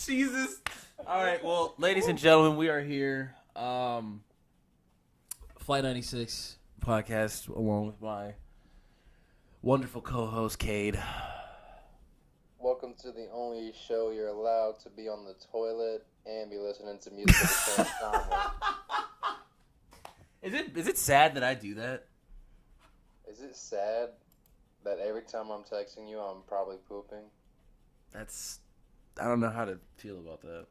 Jesus. All right, well, ladies and gentlemen, we are here. Flight 96 podcast, along with my wonderful co-host, Cade. Welcome to the only show you're allowed to be on the toilet and be listening to music at the same time. Is it sad that I do that? Is it sad that every time I'm texting you, I'm probably pooping? I don't know how to feel about that.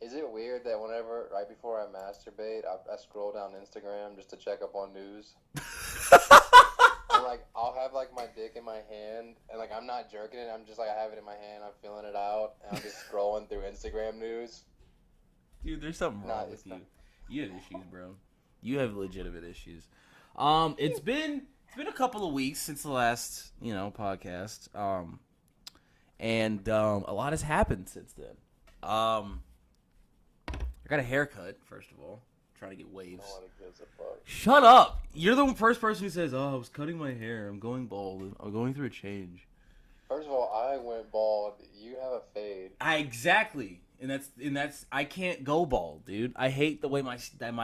Is it weird that whenever, right before I masturbate, I scroll down Instagram just to check up on news? And, I'll have, my dick in my hand, and, I'm not jerking it. I'm just, I have it in my hand. I'm feeling it out, and I'm just scrolling through Instagram news. Dude, there's something wrong with you. You have issues, bro. You have legitimate issues. It's been a couple of weeks since the last, podcast. And a lot has happened since then. I got a haircut, first of all. Trying to get waves. Nobody gives a fuck. Shut up! You're the first person who says, "Oh, I was cutting my hair. I'm going bald. I'm going through a change." First of all, I went bald. You have a fade. Exactly, and that's I can't go bald, dude. I hate the way my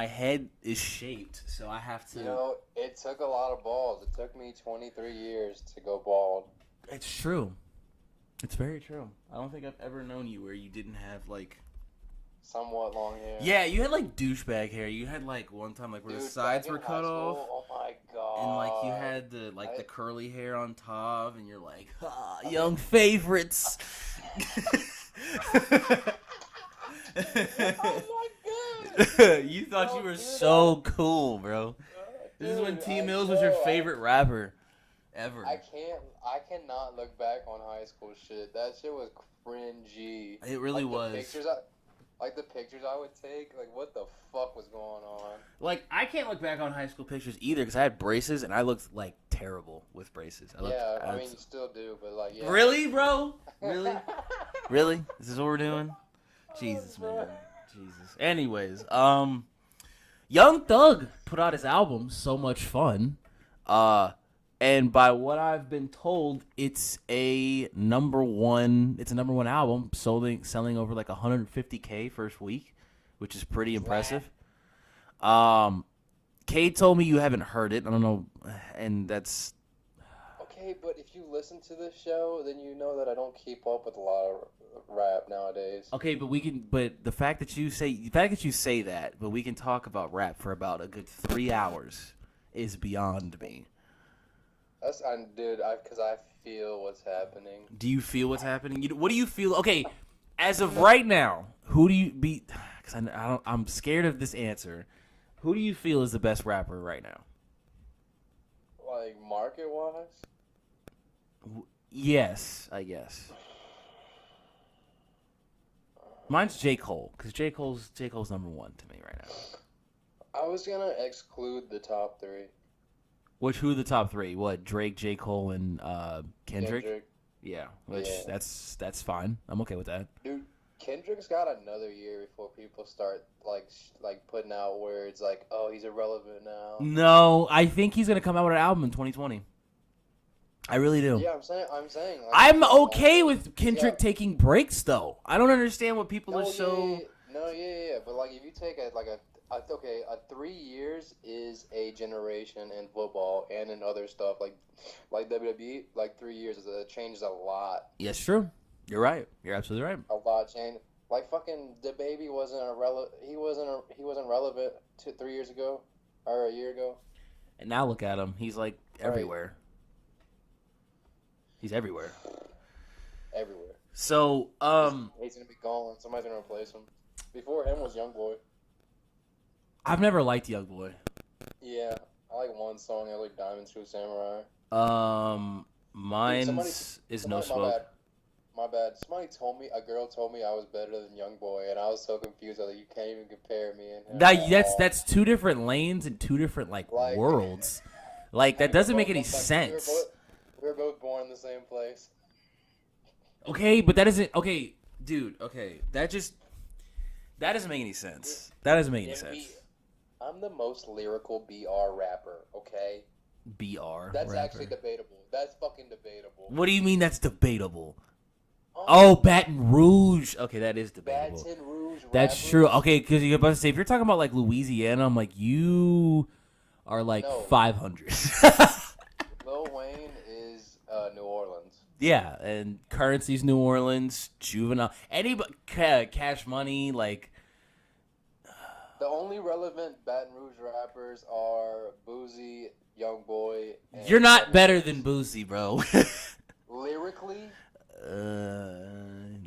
head is shaped, so I have to. It took a lot of balls. It took me 23 years to go bald. It's true. It's very true. I don't think I've ever known you where you didn't have somewhat long hair. Yeah, you had douchebag hair. You had one time where the sides were cut off. Oh my god. And you had the curly hair on top, and you're like, young favorites. Oh my god. You thought you were so cool, bro. This is when T Mills was your favorite rapper ever. I cannot look back on high school shit. That shit was cringy. It really was. The pictures I would take, what the fuck was going on? I can't look back on high school pictures either because I had braces and I looked terrible with braces. You still do, but yeah. Really, bro? Really? Really? Is this what we're doing? Jesus, man. Jesus. Anyways, Young Thug put out his album, So Much Fun. And by what I've been told, it's a number one album, selling over 150K first week, which is pretty impressive. Cade told me you haven't heard it. I don't know, and that's okay. But if you listen to this show, then you know that I don't keep up with a lot of rap nowadays. Okay, but the fact that you say that, but we can talk about rap for about a good 3 hours is beyond me. Because I feel what's happening. Do you feel what's happening? What do you feel? Okay, as of right now, who do you be? Because I'm scared of this answer. Who do you feel is the best rapper right now? Market-wise? Yes, I guess. Mine's J. Cole, because J. Cole's number one to me right now. I was gonna exclude the top three. Who are the top three? What, Drake, J. Cole, and Kendrick? Yeah, that's fine. I'm okay with that. Dude, Kendrick's got another year before people start putting out words oh, he's irrelevant now. No, I think he's gonna come out with an album in 2020. I really do. Yeah, I'm saying. I'm okay with Kendrick taking breaks though. I don't understand what people are so. Yeah. But if you take a 3 years is a generation in football and in other stuff like WWE. 3 years changes a lot. Yes, true. You're right. You're absolutely right. A lot changed. Fucking DaBaby wasn't he wasn't relevant 3 years ago or a year ago. And now look at him. He's everywhere. Right. He's everywhere. Everywhere. So he's gonna be gone. Somebody's gonna replace him. Before him was YoungBoy. I've never liked YoungBoy. Yeah, I like one song. I like Diamond True Samurai. Mine is No Smoke. My bad. A girl told me I was better than YoungBoy, and I was so confused. I was you can't even compare me and him. That's two different lanes and two different worlds. That doesn't make any sense. We were both born in the same place. Okay, but that isn't okay, dude. Okay, that doesn't make any sense. That doesn't make any sense. I'm the most lyrical BR rapper, okay? BR That's rapper. Actually debatable. That's fucking debatable. What do you mean that's debatable? Oh, Baton Rouge. Okay, that is debatable. Baton Rouge That's rappers? true. Okay, because you're about to say if you're talking about like Louisiana, I'm like you are like No. 500. Lil Wayne is New Orleans. Yeah, and Currency's New Orleans, Juvenile, anybody, Cash Money, like The only relevant Baton Rouge rappers are Boozy, Young Boy. And you're not Kevin better Gates. than Boosie, bro. Lyrically,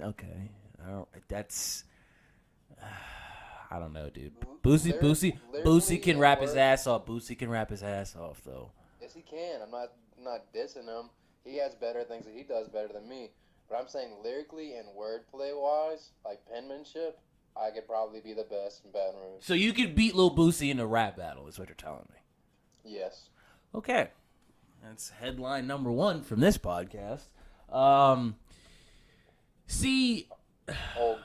Okay, I don't. That's I don't know, dude. lyrically Boosie can and rap his words- ass off. Boosie can rap his ass off, though. Yes, he can. I'm not dissing him. He has better things that he does better than me. But I'm saying lyrically and wordplay wise, like penmanship, I could probably be the best in Baton Rouge. So you could beat Lil Boosie in a rap battle, is what you're telling me. Yes. Okay, that's headline number 1 from this podcast. See, Oh,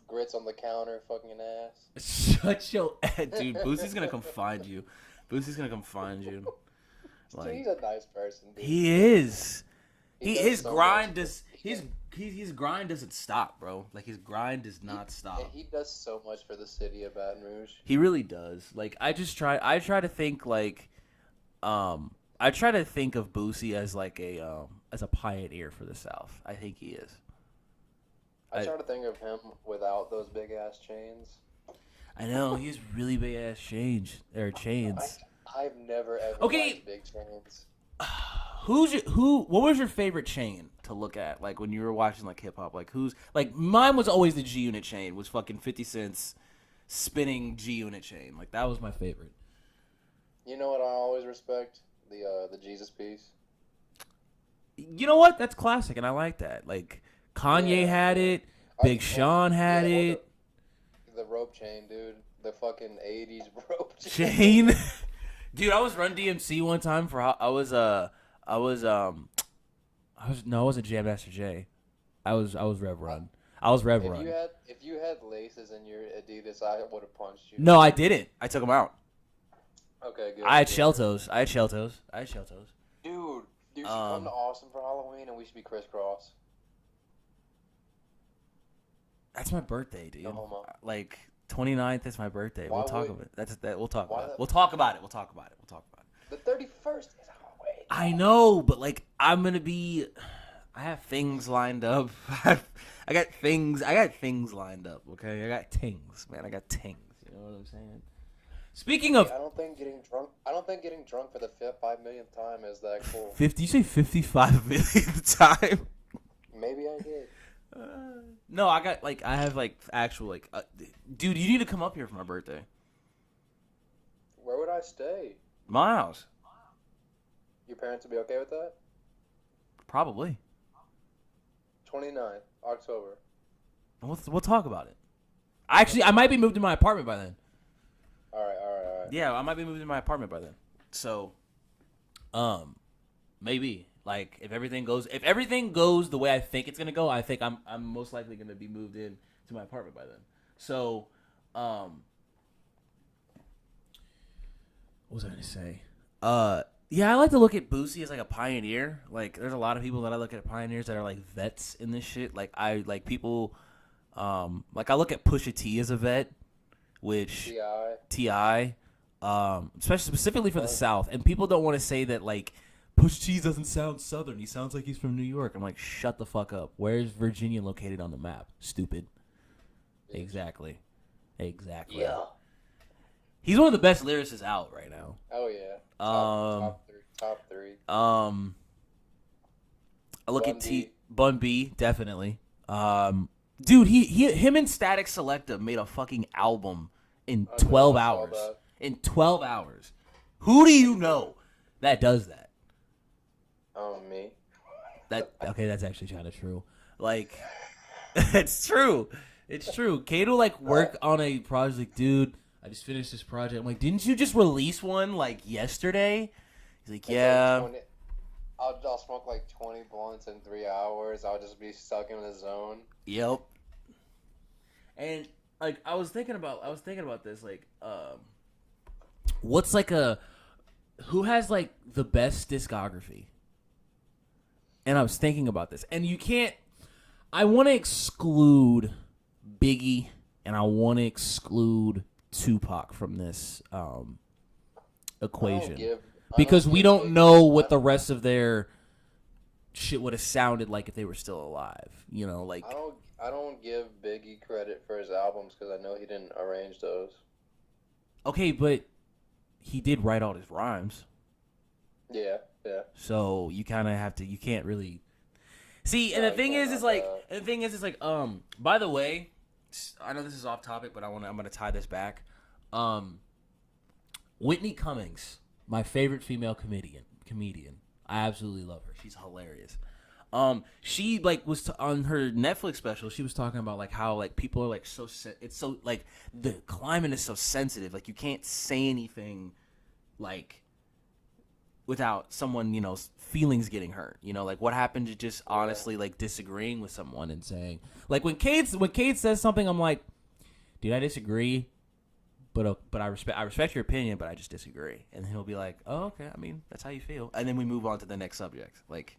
grits on the counter, fucking an ass. shut your dude. Boosie's gonna come find you. Boosie's gonna come find you. Dude, he's a nice person, dude. He is. He does His so grind much. does. His grind doesn't stop, bro. Like his grind does not stop. And he does so much for the city of Baton Rouge. He really does. Like I try to think like, I try to think of Boosie as like as a pioneer for the South. I think he is. I try to think of him without those big ass chains. I know he has really big ass chains. I've never ever Okay. liked big chains. What was your favorite chain to look at? Like when you were watching like hip hop, like mine was always the G Unit chain. Was fucking 50 Cent's spinning G Unit chain. Like that was my favorite. You know what I always respect? The Jesus piece. You know what? That's classic, and I like that. Like Kanye Yeah. had it, Big Sean had Yeah, it. The rope chain, dude. The fucking 80s rope chain. Chain, dude. I was Run DMC one time for I wasn't Jam Master J. I was Rev Run. I was Rev Run. If you had laces in your Adidas, I would have punched you. No, I didn't. I took them out. Okay, good. I had good. shell toes. Dude, you should come to Austin for Halloween and we should be crisscross. That's my birthday, dude. No homo. Like 29th is my birthday. Why We'll talk would- about it. We'll talk why about it. the- We'll talk about it. We'll talk about it. The 31st is Halloween. I know, but like I have things lined up. I got things lined up, okay? I got tings, man. I got tings. You know what I'm saying? Speaking of I don't think getting drunk for the 5 millionth time is that cool. 50, you say 55 millionth time? Maybe I did. No, I have actual dude, you need to come up here for my birthday. Where would I stay? My house, Your parents would be okay with that? probably. 29th, October. We'll talk about it. I might be moved to my apartment by then. All right. Yeah, I might be moving to my apartment by then. So, maybe like if everything goes the way I think it's gonna go, I think I'm most likely gonna be moved in to my apartment by then. So, what was I gonna say? Yeah, I like to look at Boosie as like a pioneer. Like, there's a lot of people that I look at pioneers that are like vets in this shit. Like, I like people. Like I look at Pusha T as a vet, which Ti, specifically for the South, and people don't want to say that like Pusha T doesn't sound Southern. He sounds like he's from New York. I'm like, shut the fuck up. Where's Virginia located on the map? Stupid. Exactly. Yeah. He's one of the best lyricists out right now. Oh yeah. Top three. I look Bun at B. Bun B, definitely. Dude, him and Static Selecta made a fucking album in 12 hours. In 12 hours. Who do you know that does that? Me. Okay, that's actually kind of true. Like, it's true. It's true. Cade will like work on a project. Like, dude, I just finished this project. I'm like, didn't you just release one like yesterday? He's like, yeah. I'll smoke like 20 blunts in 3 hours. I'll just be stuck in the zone. Yep. And like I was thinking about this, like, what's like who has like the best discography? And I was thinking about this, and you can't. I want to exclude Biggie and I want to exclude Tupac from this equation because we don't know what the rest of their shit would have sounded like if they were still alive. You know, like I don't give Biggie credit for his albums because I know he didn't arrange those. Okay, but he did write all his rhymes. Yeah. So you kind of have to. You can't really see. And the thing is, like. By the way, I know this is off topic, but I'm gonna tie this back. Whitney Cummings, my favorite female comedian. I absolutely love her. She's hilarious. She like was on her Netflix special. She was talking about like how like people are like it's so like the climate is so sensitive. Like you can't say anything like without someone, you know, feelings getting hurt. You know, like what happened to just honestly like disagreeing with someone and saying like when Cade says something, I'm like, dude, I disagree. But I respect your opinion, but I just disagree. And he'll be like, "Oh, okay. I mean, that's how you feel." And then we move on to the next subject. Like,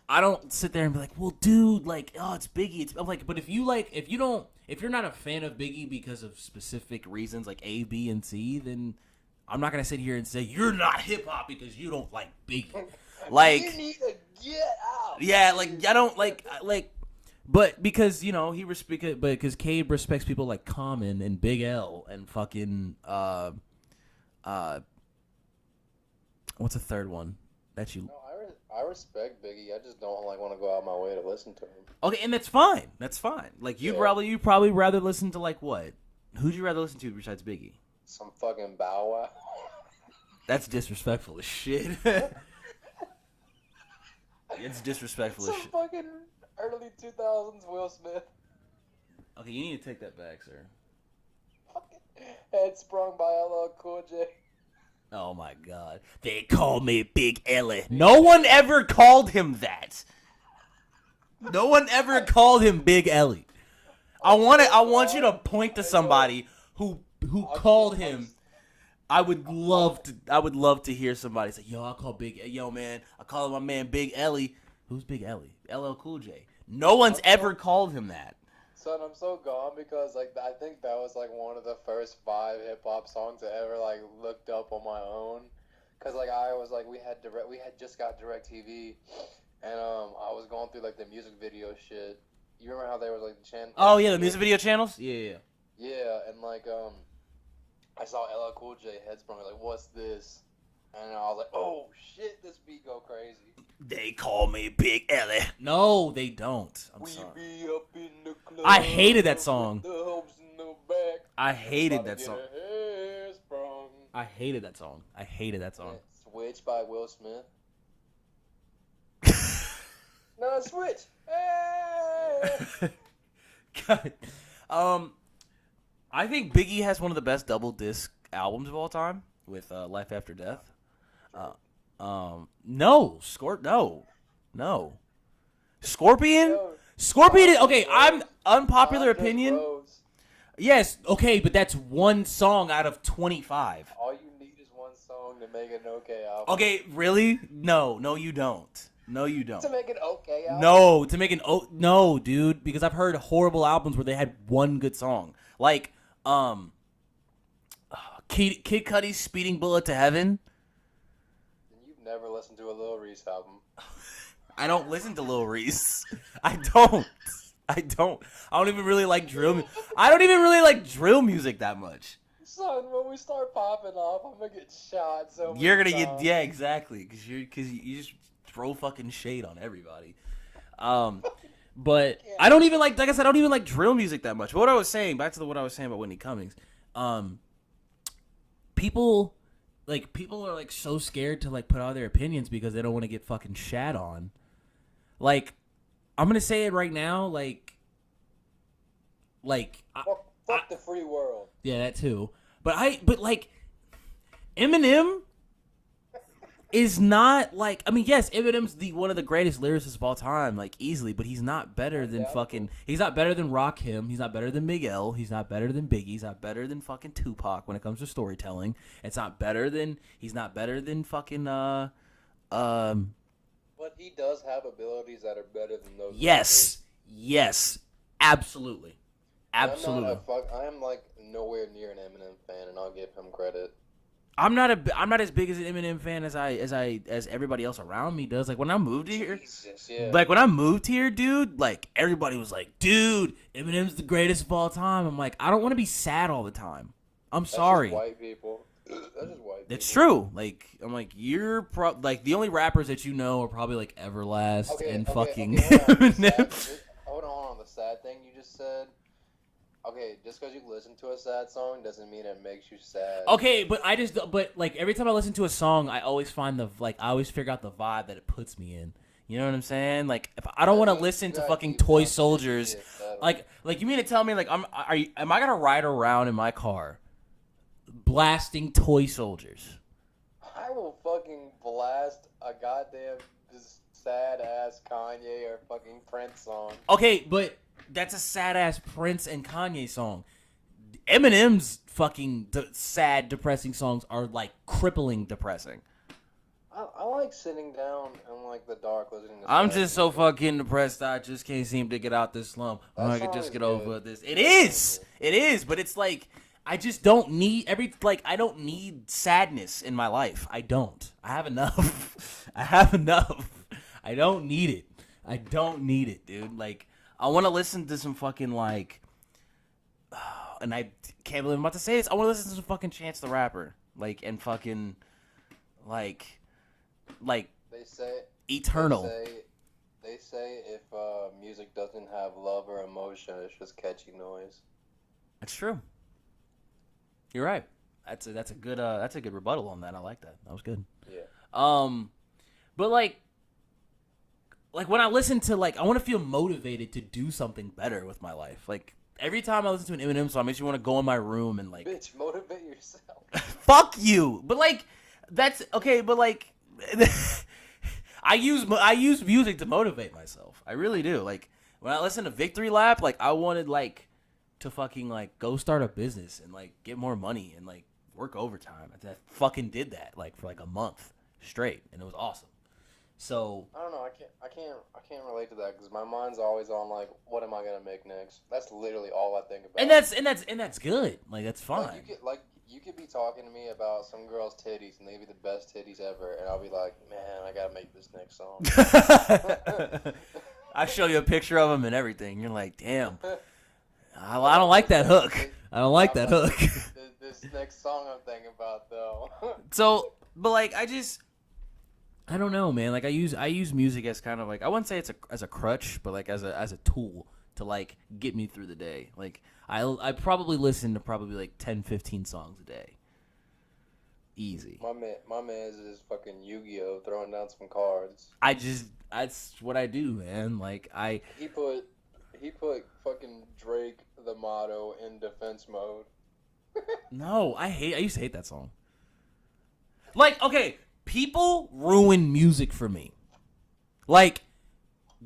I don't sit there and be like, "Well, dude, like, oh, it's Biggie." I'm like, but if you're not a fan of Biggie because of specific reasons like A, B, and C, then I'm not gonna sit here and say you're not hip hop because you don't like Biggie. Like, you need to get out. Yeah, like I don't like. But because, you know, because Cade respects people like Common and Big L and fucking what's a third one that you? No, I respect Biggie. I just don't like want to go out my way to listen to him. Okay, and that's fine. That's fine. Like you'd probably rather listen to like what? Who'd you rather listen to besides Biggie? Some fucking Bow Wow. That's disrespectful as shit. It's disrespectful as shit. Some fucking early 2000s Will Smith. Okay, you need to take that back, sir. Fucking Head Sprung by LL Cool J. Oh my god. They call me Big Ellie. No one ever called him that. No one ever called him Big Ellie. I want you to point to somebody who called him. I would love to hear somebody say, "Yo, man, I call my man Big Ellie." Who's Big Ellie? LL Cool J. No one's ever called him that. Son, I'm so gone because like I think that was like one of the first 5 hip hop songs I ever like looked up on my own. Cause like I was like we had just got DirecTV, and I was going through like the music video shit. You remember how there was like the channel? Oh yeah, the music video channels. Yeah. Yeah, and like I saw LL Cool J Head Sprung. Like, what's this? And I was like, oh shit, this beat go crazy. They call me Big Ellie. No, they don't. I'm sorry. Be up in the club, I hated that song. the hopes in the back. I hated that song. I hated that song. Switch by Will Smith. No, Switch. Hey! God. I think Biggie has one of the best double disc albums of all time with Life After Death. No. Scorpion. Okay, I'm unpopular opinion. Yes, okay, but that's one song out of 25. All you need is one song to make an okay album. Okay, really? No, you don't. To make an okay album? No, dude, because I've heard horrible albums where they had one good song. Like, Kid Cudi's Speeding Bullet to Heaven. You've never listened to a Lil Reese album. I don't listen to Lil Reese. I don't even really like drill. I don't even really like drill music that much. Son, when we start popping off, I'm gonna get shot. So you're gonna get exactly because you just throw fucking shade on everybody. But I don't even like I said, I don't even like drill music that much. But what I was saying, back to what I was saying about Whitney Cummings, people are like so scared to like put out their opinions because they don't want to get fucking shat on. Like, I'm gonna say it right now, fuck the free world. Yeah, that too. But like, Eminem is not like, I mean, yes, Eminem's one of the greatest lyricists of all time, like easily, but he's not better than he's not better than Rakim, he's not better than Miguel, he's not better than Biggie, he's not better than fucking Tupac when it comes to storytelling. He's not better than fucking Well, But he does have abilities that are better than those. Yes, absolutely. I am like nowhere near an Eminem fan, and I'll give him credit. I'm not as big as an Eminem fan as everybody else around me does. Like when I moved here, dude, like everybody was like, dude, Eminem's the greatest of all time. I'm like, I don't want to be sad all the time. I'm sorry. That's just white people. That's just white. It's true. Like I'm like you're like the only rappers that you know are probably like Everlast and fucking. Hold on the sad thing you just said. Okay, just because you listen to a sad song doesn't mean it makes you sad. Okay, but like every time I listen to a song, I always find I always figure out the vibe that it puts me in. You know what I'm saying? Like if I don't want to listen to fucking Toy Soldiers, like you mean to tell me like am I gonna ride around in my car blasting Toy Soldiers? I will fucking blast a goddamn sad ass Kanye or fucking Prince song. Okay, but that's a sad-ass Prince and Kanye song. Eminem's fucking sad, depressing songs are, like, crippling depressing. I like sitting down in, like, the dark listening to I'm just so fucking depressed I just can't seem to get out this slump. I could just get over this. It is, but it's like, I just don't need I don't need sadness in my life. I don't. I have enough. I don't need it, dude. Like, I want to listen to some fucking, like, and I can't believe I'm about to say this. I want to listen to some fucking Chance the Rapper. Like, and fucking, like they say Eternal. They say if music doesn't have love or emotion, it's just catchy noise. That's true. You're right. That's a good rebuttal on that. I like that. That was good. Yeah. But like when I listen to I want to feel motivated to do something better with my life. Like every time I listen to an Eminem song, it makes me want to go in my room and bitch, motivate yourself. Fuck you. But that's okay. But I use music to motivate myself. I really do. Like when I listen to Victory Lap, I wanted to fucking go start a business and get more money and work overtime. I fucking did that for a month straight, and it was awesome. So I don't know. I can't relate to that because my mind's always on what am I gonna make next? That's literally all I think about. And that's good. That's fine. You could be talking to me about some girl's titties and they'd be the best titties ever, and I'll be like, man, I gotta make this next song. I show you a picture of them and everything. You're like, damn. I don't like that hook. I don't like that hook. This next song I'm thinking about though. So, but I don't know, man. I use music as kind of I wouldn't say it's as a crutch, but as a tool to get me through the day. I probably listen to 10, 15 songs a day. Easy. My man's is fucking Yu-Gi-Oh, throwing down some cards. That's what I do, man. He put fucking Drake the Motto in defense mode. No, I used to hate that song. Okay, people ruin music for me.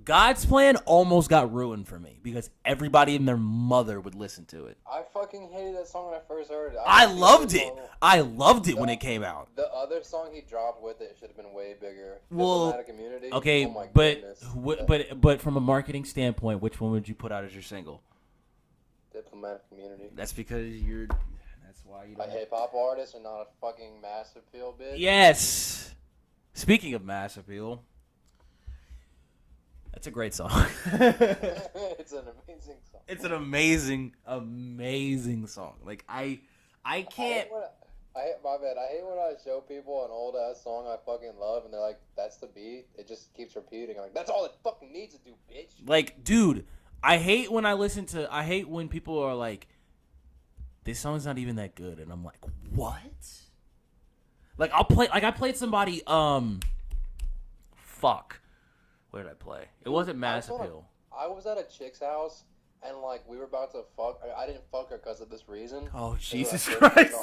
God's Plan almost got ruined for me because everybody and their mother would listen to it. I fucking hated that song when I first heard it. I loved it. I loved it when it came out. The other song he dropped with it should have been way bigger. Well, Diplomatic Immunity. Okay, oh my but from a marketing standpoint, which one would you put out as your single? Diplomatic Immunity. That's because that's why you don't. A hip hop artist and not a fucking mass appeal bitch. Yes. Speaking of mass appeal. That's a great song. It's an amazing song. It's an amazing song. I can't. My bad. I hate when I show people an old ass song I fucking love, and they're like, "That's the beat." It just keeps repeating. I'm like, "That's all it fucking needs to do, bitch." Dude, I hate when I hate when people are like, "This song's not even that good," and I'm like, "What?" I played somebody. Fuck. Where did I play? It wasn't Mass Appeal. I was at a chick's house, and we were about to fuck. I didn't fuck her because of this reason. Oh, Jesus Christ!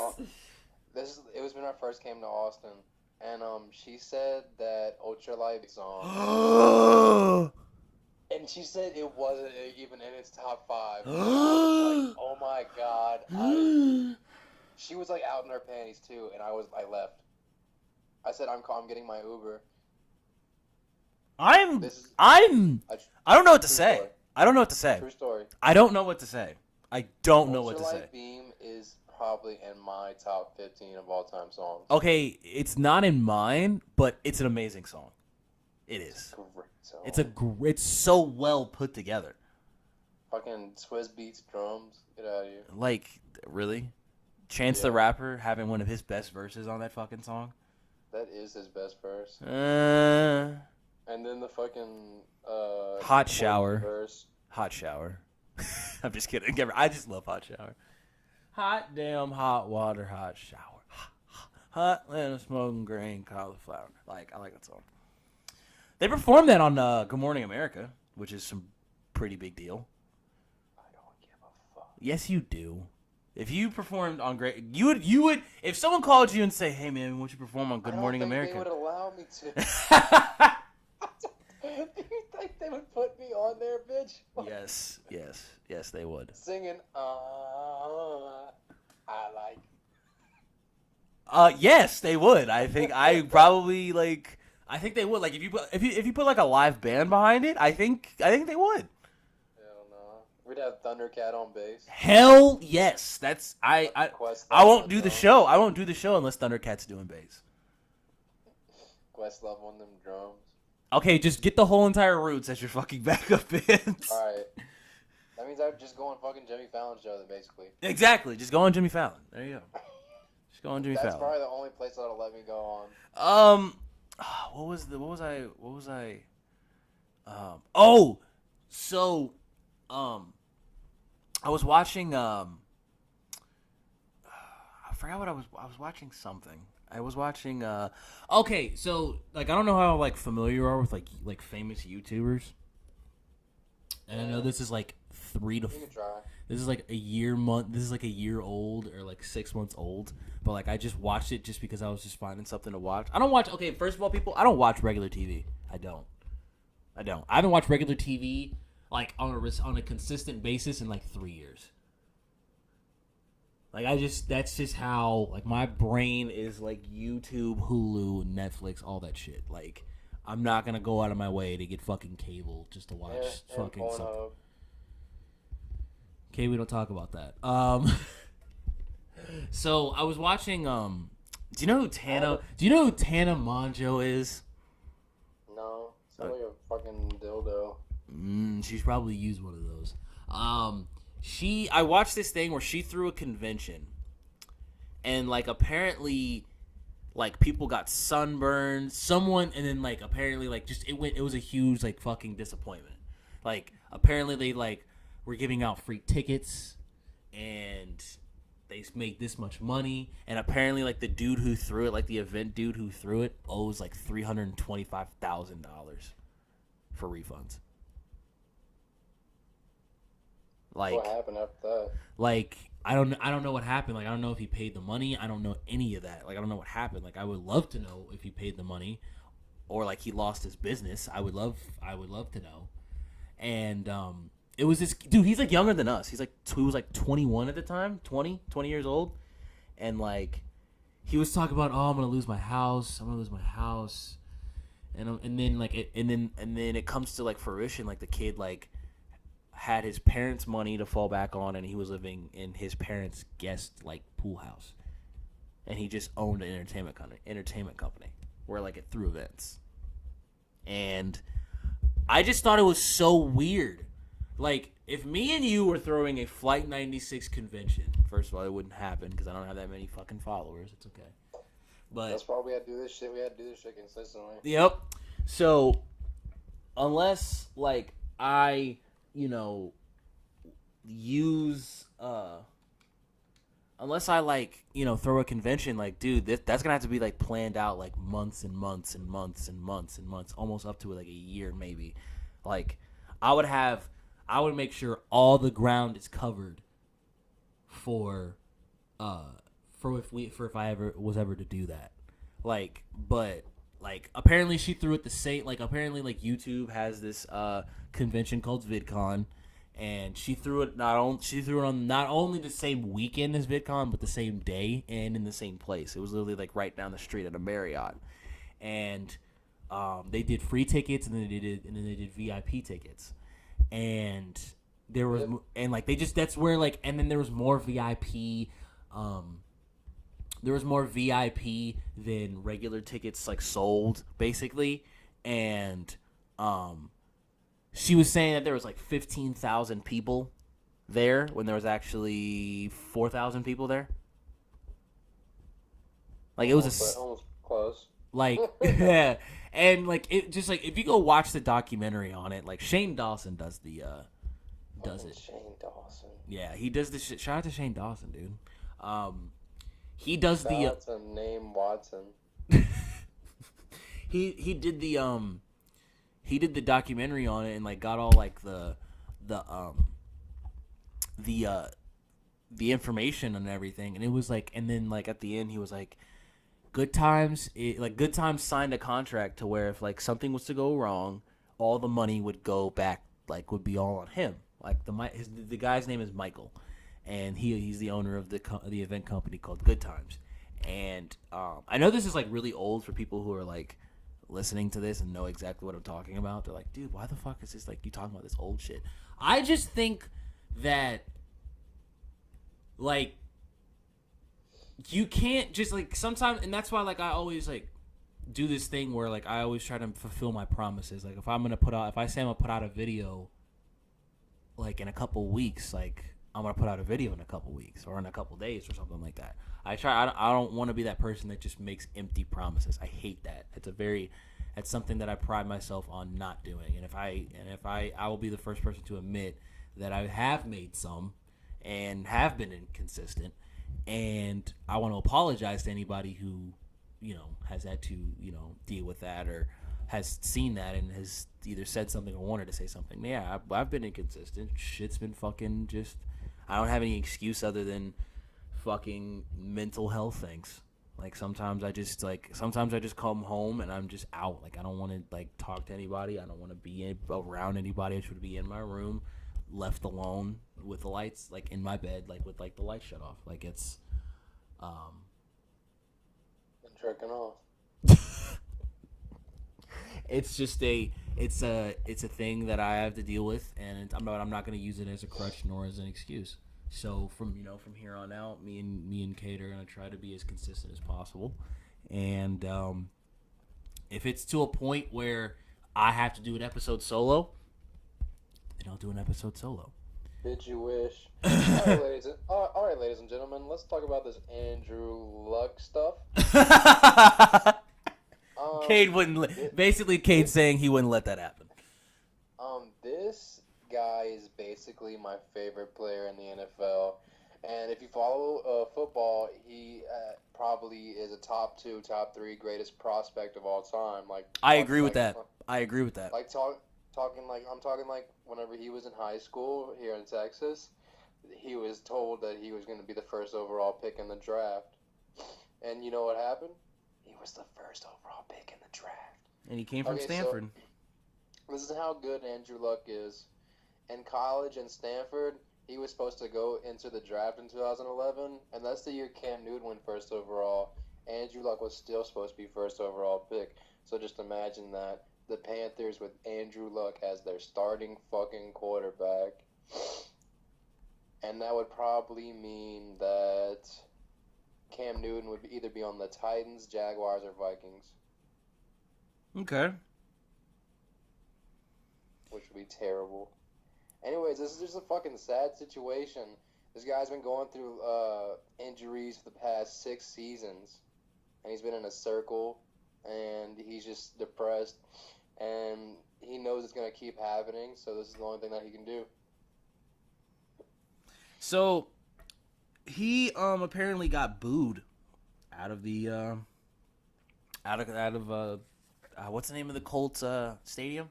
It was when I first came to Austin, and she said that Ultralight song, and she said it wasn't even in its top 5. I was like, oh my god! She was out in her panties too, and I left. I said I'm getting my Uber. I'm This is a I don't know what to true say. story. I don't know what to say. True story. I don't know what to say. I don't know what to say. Ultralight Beam is probably in my top 15 of all time songs. Okay, it's not in mine, but it's an amazing song. It is. Great song. It's so well put together. Fucking Swizz Beats drums. Get out of here. Like, really? Chance the Rapper having one of his best verses on that fucking song? That is his best verse. And then the fucking Hot Shower. verse. Hot Shower. I'm just kidding. I just love Hot Shower. Hot damn hot water, hot shower. Hot and smoking green cauliflower. Like, I like that song. They performed that on Good Morning America, which is some pretty big deal. I don't give a fuck. Yes, you do. If you performed on Great, you would. If someone called you and say, "Hey man, won't you perform on Good Morning America?" They would allow me to. Do you think they would put me on there, bitch? Yes, they would. Singing, I like. Yes, they would. I think I probably like. I think they would. Like if you put like a live band behind it, I think they would. Hell no. We'd have Thundercat on bass. Hell yes. That's I won't do the on show. I won't do the show unless Thundercat's doing bass. Questlove on them drums. Okay, just get the whole entire Roots as your fucking backup bands. All right. That means I'd just go on fucking Jimmy Fallon's show, then, basically. Exactly. Just go on Jimmy Fallon. There you go. Just go on Jimmy Fallon. That's probably the only place that'll let me go on. What was I was watching I forgot what I was watching something. I was watching okay, so like I don't know how like familiar you are with like famous YouTubers. And I know this is like 3 to 4. This is like a year old or like 6 months old. But like I just watched it just because I was just finding something to watch. I don't watch first of all, people, I don't watch regular TV. I don't. I haven't watched regular TV like on a consistent basis in like 3 years. Like that's just how like my brain is like YouTube, Hulu, Netflix, all that shit. Like I'm not gonna go out of my way to get fucking cable just to watch fucking something. Okay, we don't talk about that. So I was watching. Do you know who Tana Mongeau is? No, it's like a fucking dildo. She's probably used one of those. I watched this thing where she threw a convention, and like apparently, like people got sunburned. And then like apparently like just it was a huge like fucking disappointment. Like apparently they like were giving out free tickets, and they make this much money, and apparently like the dude who threw it, like the event dude who threw it, owes like $325,000 for refunds. Like what happened after that? Like I don't know what happened. Like I don't know if he paid the money. I don't know any of that. Like I don't know what happened. Like I would love to know if he paid the money, or like he lost his business. I would love to know. And it was this dude. He's like younger than us. He was like 21 at the time, 20 years old, and like he was talking about, oh, I'm gonna lose my house. And then it comes to like fruition. Like the kid like had his parents' money to fall back on, and he was living in his parents' guest like pool house, and he just owned an entertainment company where like it threw events. And I just thought it was so weird. Like if me and you were throwing a Flight 96 convention, first of all, it wouldn't happen because I don't have that many fucking followers. It's okay. But that's why we had to do this shit. We had to do this shit consistently. Yep. So unless like I unless I like throw a convention, like dude, that's gonna have to be like planned out like months and months and months and months and months, almost up to like a year maybe. Like I would make sure all the ground is covered for if I ever was to do that. Like, but like apparently she threw it the same. Like apparently like YouTube has this convention called VidCon, and she threw it on not only the same weekend as VidCon, but the same day and in the same place. It was literally like right down the street at a Marriott, and they did free tickets and then they did VIP tickets, and there was and like they just that's where like and then there was more VIP. There was more VIP than regular tickets like sold basically, and she was saying that there was like 15,000 people there when there was actually 4,000 people there. Like it was almost close. like yeah, and like it just like if you go watch the documentary on it, like Shane Dawson does it. Shane Dawson. Yeah, he does the shit. Shout out to Shane Dawson, dude. He does Shout out to name Watson. he did the documentary on it and like got all like the information and everything, and it was like, and then like at the end he was like, Good Times signed a contract to where if like something was to go wrong, all the money would go back, like would be all on him. Like the guy's name is Michael, and he's the owner of the event company called Good Times. And I know this is like really old for people who are like listening to this and know exactly what I'm talking about. They're like, dude, why the fuck is this like you talking about this old shit? I just think that like you can't just like sometimes, and that's why like I always like do this thing where like I always try to fulfill my promises. Like if I say I'm gonna put out a video like in a couple weeks, like I'm gonna put out a video in a couple weeks or in a couple days or something like that. I don't want to be that person that just makes empty promises. I hate that. It's something that I pride myself on not doing. And if I will be the first person to admit that I have made some and have been inconsistent, and I want to apologize to anybody who, has had to, deal with that or has seen that and has either said something or wanted to say something. Yeah, I've been inconsistent. Shit's been fucking just. I don't have any excuse other than fucking mental health things. Like sometimes I just come home and I'm just out. Like I don't want to like talk to anybody. I don't want to be around anybody. I should be in my room, left alone with the lights like in my bed, like with like the lights shut off. Like it's Been jerking off. It's just it's a thing that I have to deal with, and I'm not going to use it as a crutch nor as an excuse. So from here on out, me and Cade are going to try to be as consistent as possible, and if it's to a point where I have to do an episode solo, then I'll do an episode solo. Bitch, you wish. All right, ladies and gentlemen, let's talk about this Andrew Luck stuff. Cade wouldn't. Basically, Cade saying he wouldn't let that happen. This guy is basically my favorite player in the NFL, and if you follow football, he probably is a top 2, top 3 greatest prospect of all time. Like I agree with that. Like I'm talking like whenever he was in high school here in Texas, he was told that he was going to be the first overall pick in the draft, and you know what happened? He was the first overall pick in the draft. And he came from Stanford. So this is how good Andrew Luck is. In college in Stanford, he was supposed to go into the draft in 2011, and that's the year Cam Newton went first overall. Andrew Luck was still supposed to be first overall pick. So just imagine that. The Panthers with Andrew Luck as their starting fucking quarterback. And that would probably mean that Cam Newton would either be on the Titans, Jaguars, or Vikings. Okay. Which would be terrible. Anyways, this is just a fucking sad situation. This guy's been going through injuries for the past 6 seasons. And he's been in a circle. And he's just depressed. And he knows it's going to keep happening. So this is the only thing that he can do. So he apparently got booed out of the what's the name of the Colts stadium?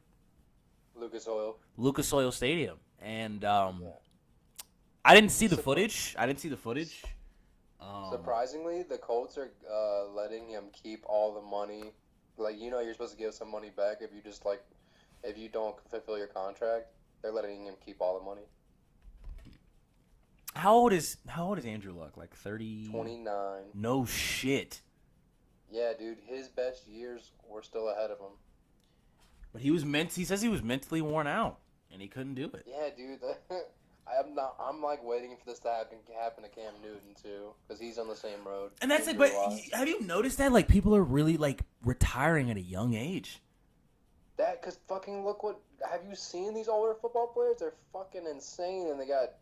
Lucas Oil Stadium. And I didn't see the footage. Surprisingly, the Colts are letting him keep all the money. Like, you're supposed to give some money back if you don't fulfill your contract. They're letting him keep all the money. How old is Andrew Luck? Like 30? 29. No shit. Yeah, dude, his best years were still ahead of him. But he says he was mentally worn out, and he couldn't do it. Yeah, dude. I'm like waiting for this to happen to Cam Newton too, because he's on the same road. And that's it. But have you noticed that like people are really like retiring at a young age? That because fucking look what have you seen these older football players? They're fucking insane, and they got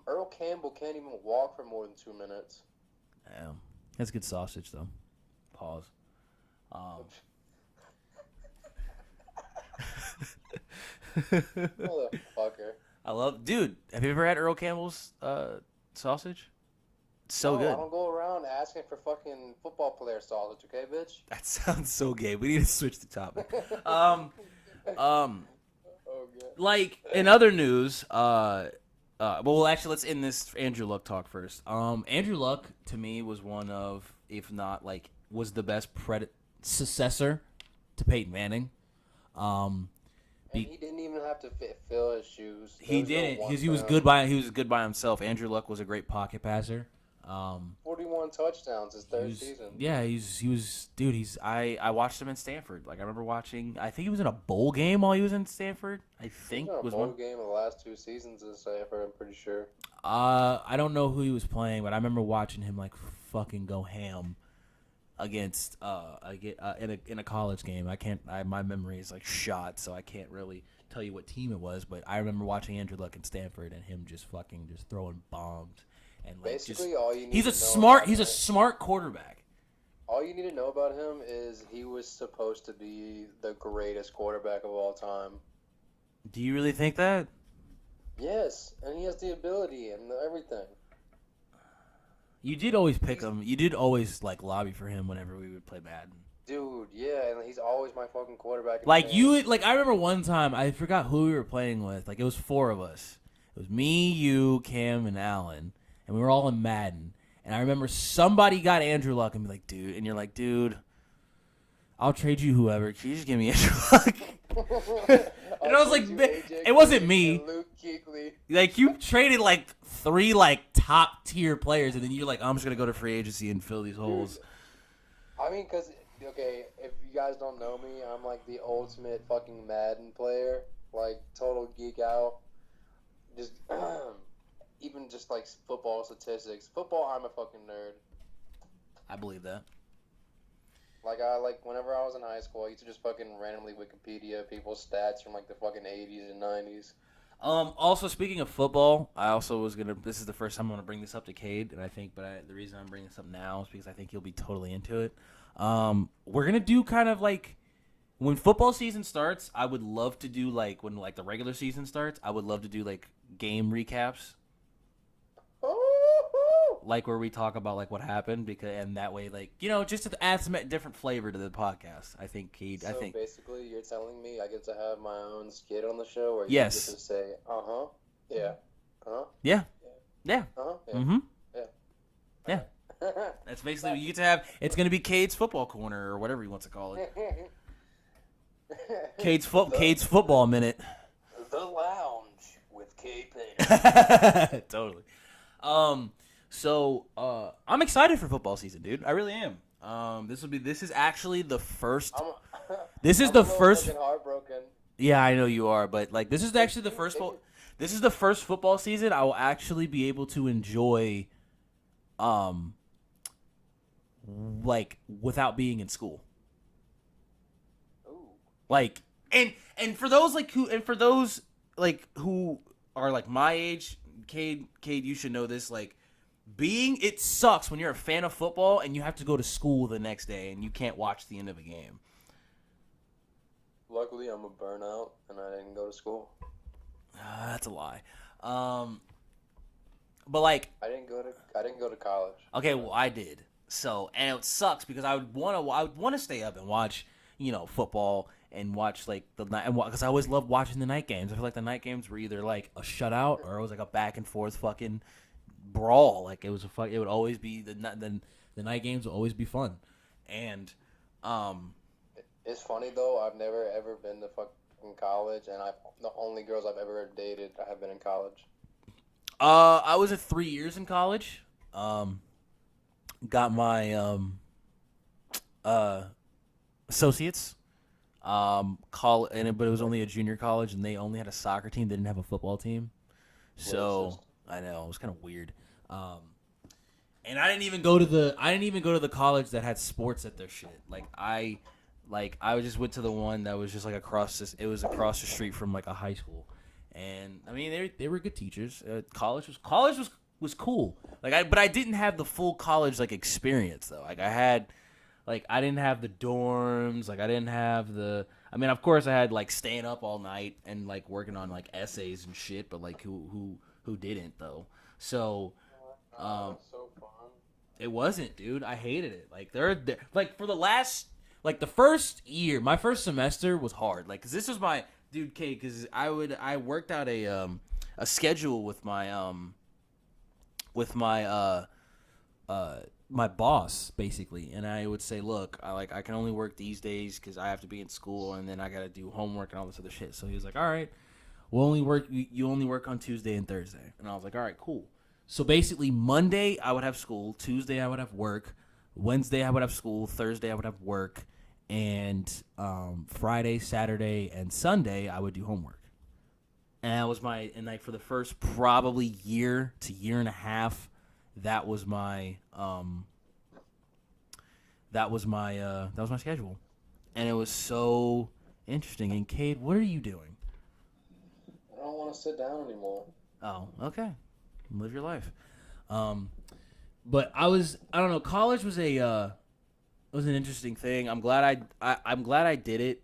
Earl Campbell can't even walk for more than 2 minutes. Damn, that's good sausage though. Pause. Motherfucker. I love, dude. Have you ever had Earl Campbell's sausage? It's so good. I don't go around asking for fucking football player sausage, okay, bitch? That sounds so gay. We need to switch the topic. Like in other news, well, actually, let's end this Andrew Luck talk first. Andrew Luck to me was one of, if not like, was the best successor to Peyton Manning. And he didn't even have to fill his shoes. He didn't because he was good by himself. Andrew Luck was a great pocket passer. 41 touchdowns his third season. Yeah, he was dude. I watched him in Stanford. Like I remember watching. I think he was in a bowl game while he was in Stanford. I think he was in a bowl game in the last 2 seasons in Stanford. I'm pretty sure. I don't know who he was playing, but I remember watching him like fucking go ham against in a college game. My memory is like shot, so I can't really tell you what team it was. But I remember watching Andrew Luck in Stanford and him just throwing bombs. And like basically, all you need he's a smart quarterback. All you need to know about him is he was supposed to be the greatest quarterback of all time. Do you really think that? Yes, and he has the ability and everything. You did always pick him. You did always like lobby for him whenever we would play Madden. Dude, yeah, and he's always my fucking quarterback. Like I remember one time I forgot who we were playing with. Like it was 4 of us. It was me, you, Cam, and Alan. And we were all in Madden. And I remember somebody got Andrew Luck and be like, dude. And you're like, dude, I'll trade you whoever. Can you just give me Andrew Luck? And I was like, it wasn't me. Like, you traded like 3 like top tier players. And then you're like, I'm just going to go to free agency and fill these holes. I mean, because, okay, if you guys don't know me, I'm like the ultimate fucking Madden player. Like, total geek out. Just... even just like football statistics. Football, I'm a fucking nerd. I believe that. Like whenever I was in high school, I used to just fucking randomly Wikipedia people's stats from like the fucking 80s and 90s. Also, speaking of football, I also was gonna. This is the first time I'm gonna bring this up to Cade, and I think, the reason I'm bringing this up now is because I think he'll be totally into it. We're gonna do kind of like when football season starts. I would love to do like when like the regular season starts. I would love to do like game recaps. Like where we talk about like what happened and that way like just to add some different flavor to the podcast. I think Cade. So basically, you're telling me I get to have my own skit on the show, where yes, you get to say yeah, yeah, yeah, mm-hmm, yeah. That's basically what you get to have. It's gonna be Cade's football corner or whatever he wants to call it. Cade's football minute. The lounge with Cade Payne. Totally. So I'm excited for football season, dude. I really am. This is actually the first. This is the first. Heartbroken. Yeah, I know you are, but like this is actually the first. This is the first football season I will actually be able to enjoy. Like without being in school. Ooh. Like and for those who are like my age, Cade, you should know this. Like, it sucks when you're a fan of football and you have to go to school the next day and you can't watch the end of a game. Luckily, I'm a burnout and I didn't go to school. That's a lie. But like, I didn't go to college. Okay, well, I did. So, and it sucks because I would want to stay up and watch, football and watch like the night, because I always loved watching the night games. I feel like the night games were either like a shutout or it was like a back and forth fucking brawl. Like it would always be the night games would always be fun. And it's funny though. I've never ever been to fucking college, and the only girls I've ever dated have been in college. I was at 3 years in college. Got my associates. But it was only a junior college, and they only had a soccer team. They didn't have a football team. So I know it was kind of weird. And I didn't even go to the college that had sports at their shit. I just went to the one that was just like it was across the street from like a high school. And I mean they were good teachers. College was cool. But I didn't have the full college like experience though. I didn't have the dorms. I didn't have the. I mean, of course, I had like staying up all night and like working on like essays and shit. But like, who didn't though? So, So fun. it wasn't, dude. I hated it. Like for the last the first year, my first semester was hard. Like, cause this was my dude, Cade. Cause I worked out a schedule with my my boss basically, and I would say, look, I can only work these days because I have to be in school, and then I gotta do homework and all this other shit. So he was like, all right, you only work on Tuesday and Thursday, and I was like, all right, cool. So basically, Monday I would have school, Tuesday I would have work, Wednesday I would have school, Thursday I would have work, and Friday, Saturday, and Sunday I would do homework. And that was for the first probably year to year and a half. That was my schedule, and it was so interesting. And Cade, what are you doing? I don't want to sit down anymore. Oh, okay, live your life. But I don't know. College was an interesting thing. I'm glad I did it.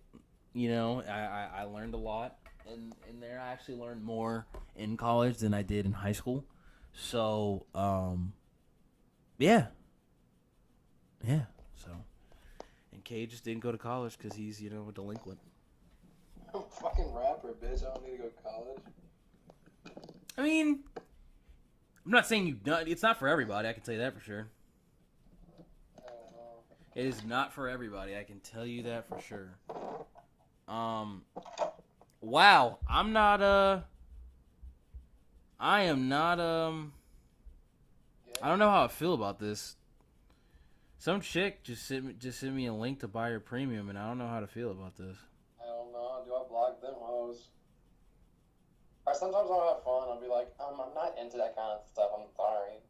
You know, I learned a lot in there. I actually learned more in college than I did in high school. So, yeah. So, and Cade just didn't go to college because he's, a delinquent. I'm a fucking rapper, bitch. I don't need to go to college. I mean, I'm not saying it's not for everybody. I can tell you that for sure. I don't know. It is not for everybody. I can tell you that for sure. Wow. I am not, I don't know how I feel about this. Some chick just sent me a link to buy her premium, and I don't know how to feel about this. I don't know. Do I block them hoes? Or sometimes I'll have fun. I'll be like, I'm not into that kind of stuff. I'm sorry.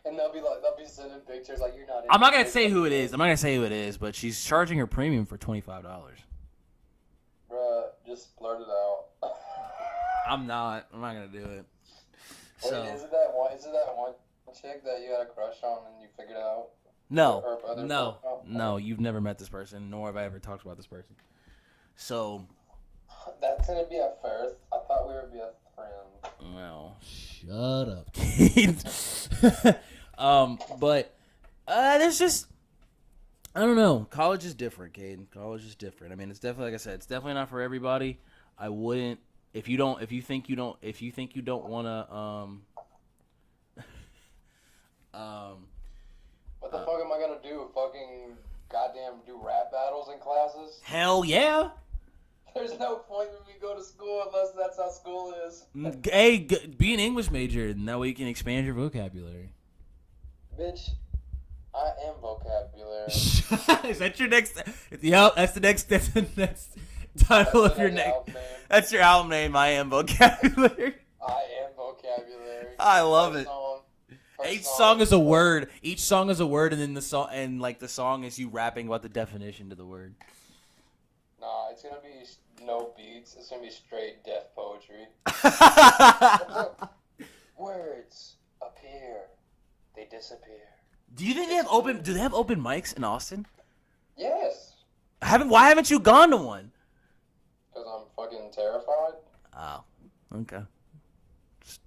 And they'll be sending pictures like you're not into I'm not going to say who it is. But she's charging her premium for $25. Bruh, just blurt it out. I'm not going to do it. Wait, So, is it that one chick that you had a crush on and you figured it out? No, you've never met this person, nor have I ever talked about this person. So, that's gonna be a first. I thought we would be a friend. well, shut up, Cade. But there's just, I don't know. College is different, Cade. College is different. I mean, it's definitely, like I said, it's definitely not for everybody. I wouldn't. If you think you don't want to, what the fuck am I gonna do? Fucking goddamn do rap battles in classes? hell yeah. There's no point when we go to school unless that's how school is. Hey, be an English major, and that way you can expand your vocabulary. Bitch, I am vocabulary. Is that your next? Yep, that's the next title of your next. That's your album name. I am vocabulary. I am vocabulary. I love it. First Each song is a word. Each song is a word, and then the song is you rapping about the definition to the word. Nah, it's gonna be no beats. It's gonna be straight death poetry. Words appear, they disappear. Do you think they have open? Do they have open mics in Austin? Yes. Why haven't you gone to one? Because I'm fucking terrified. Oh, okay.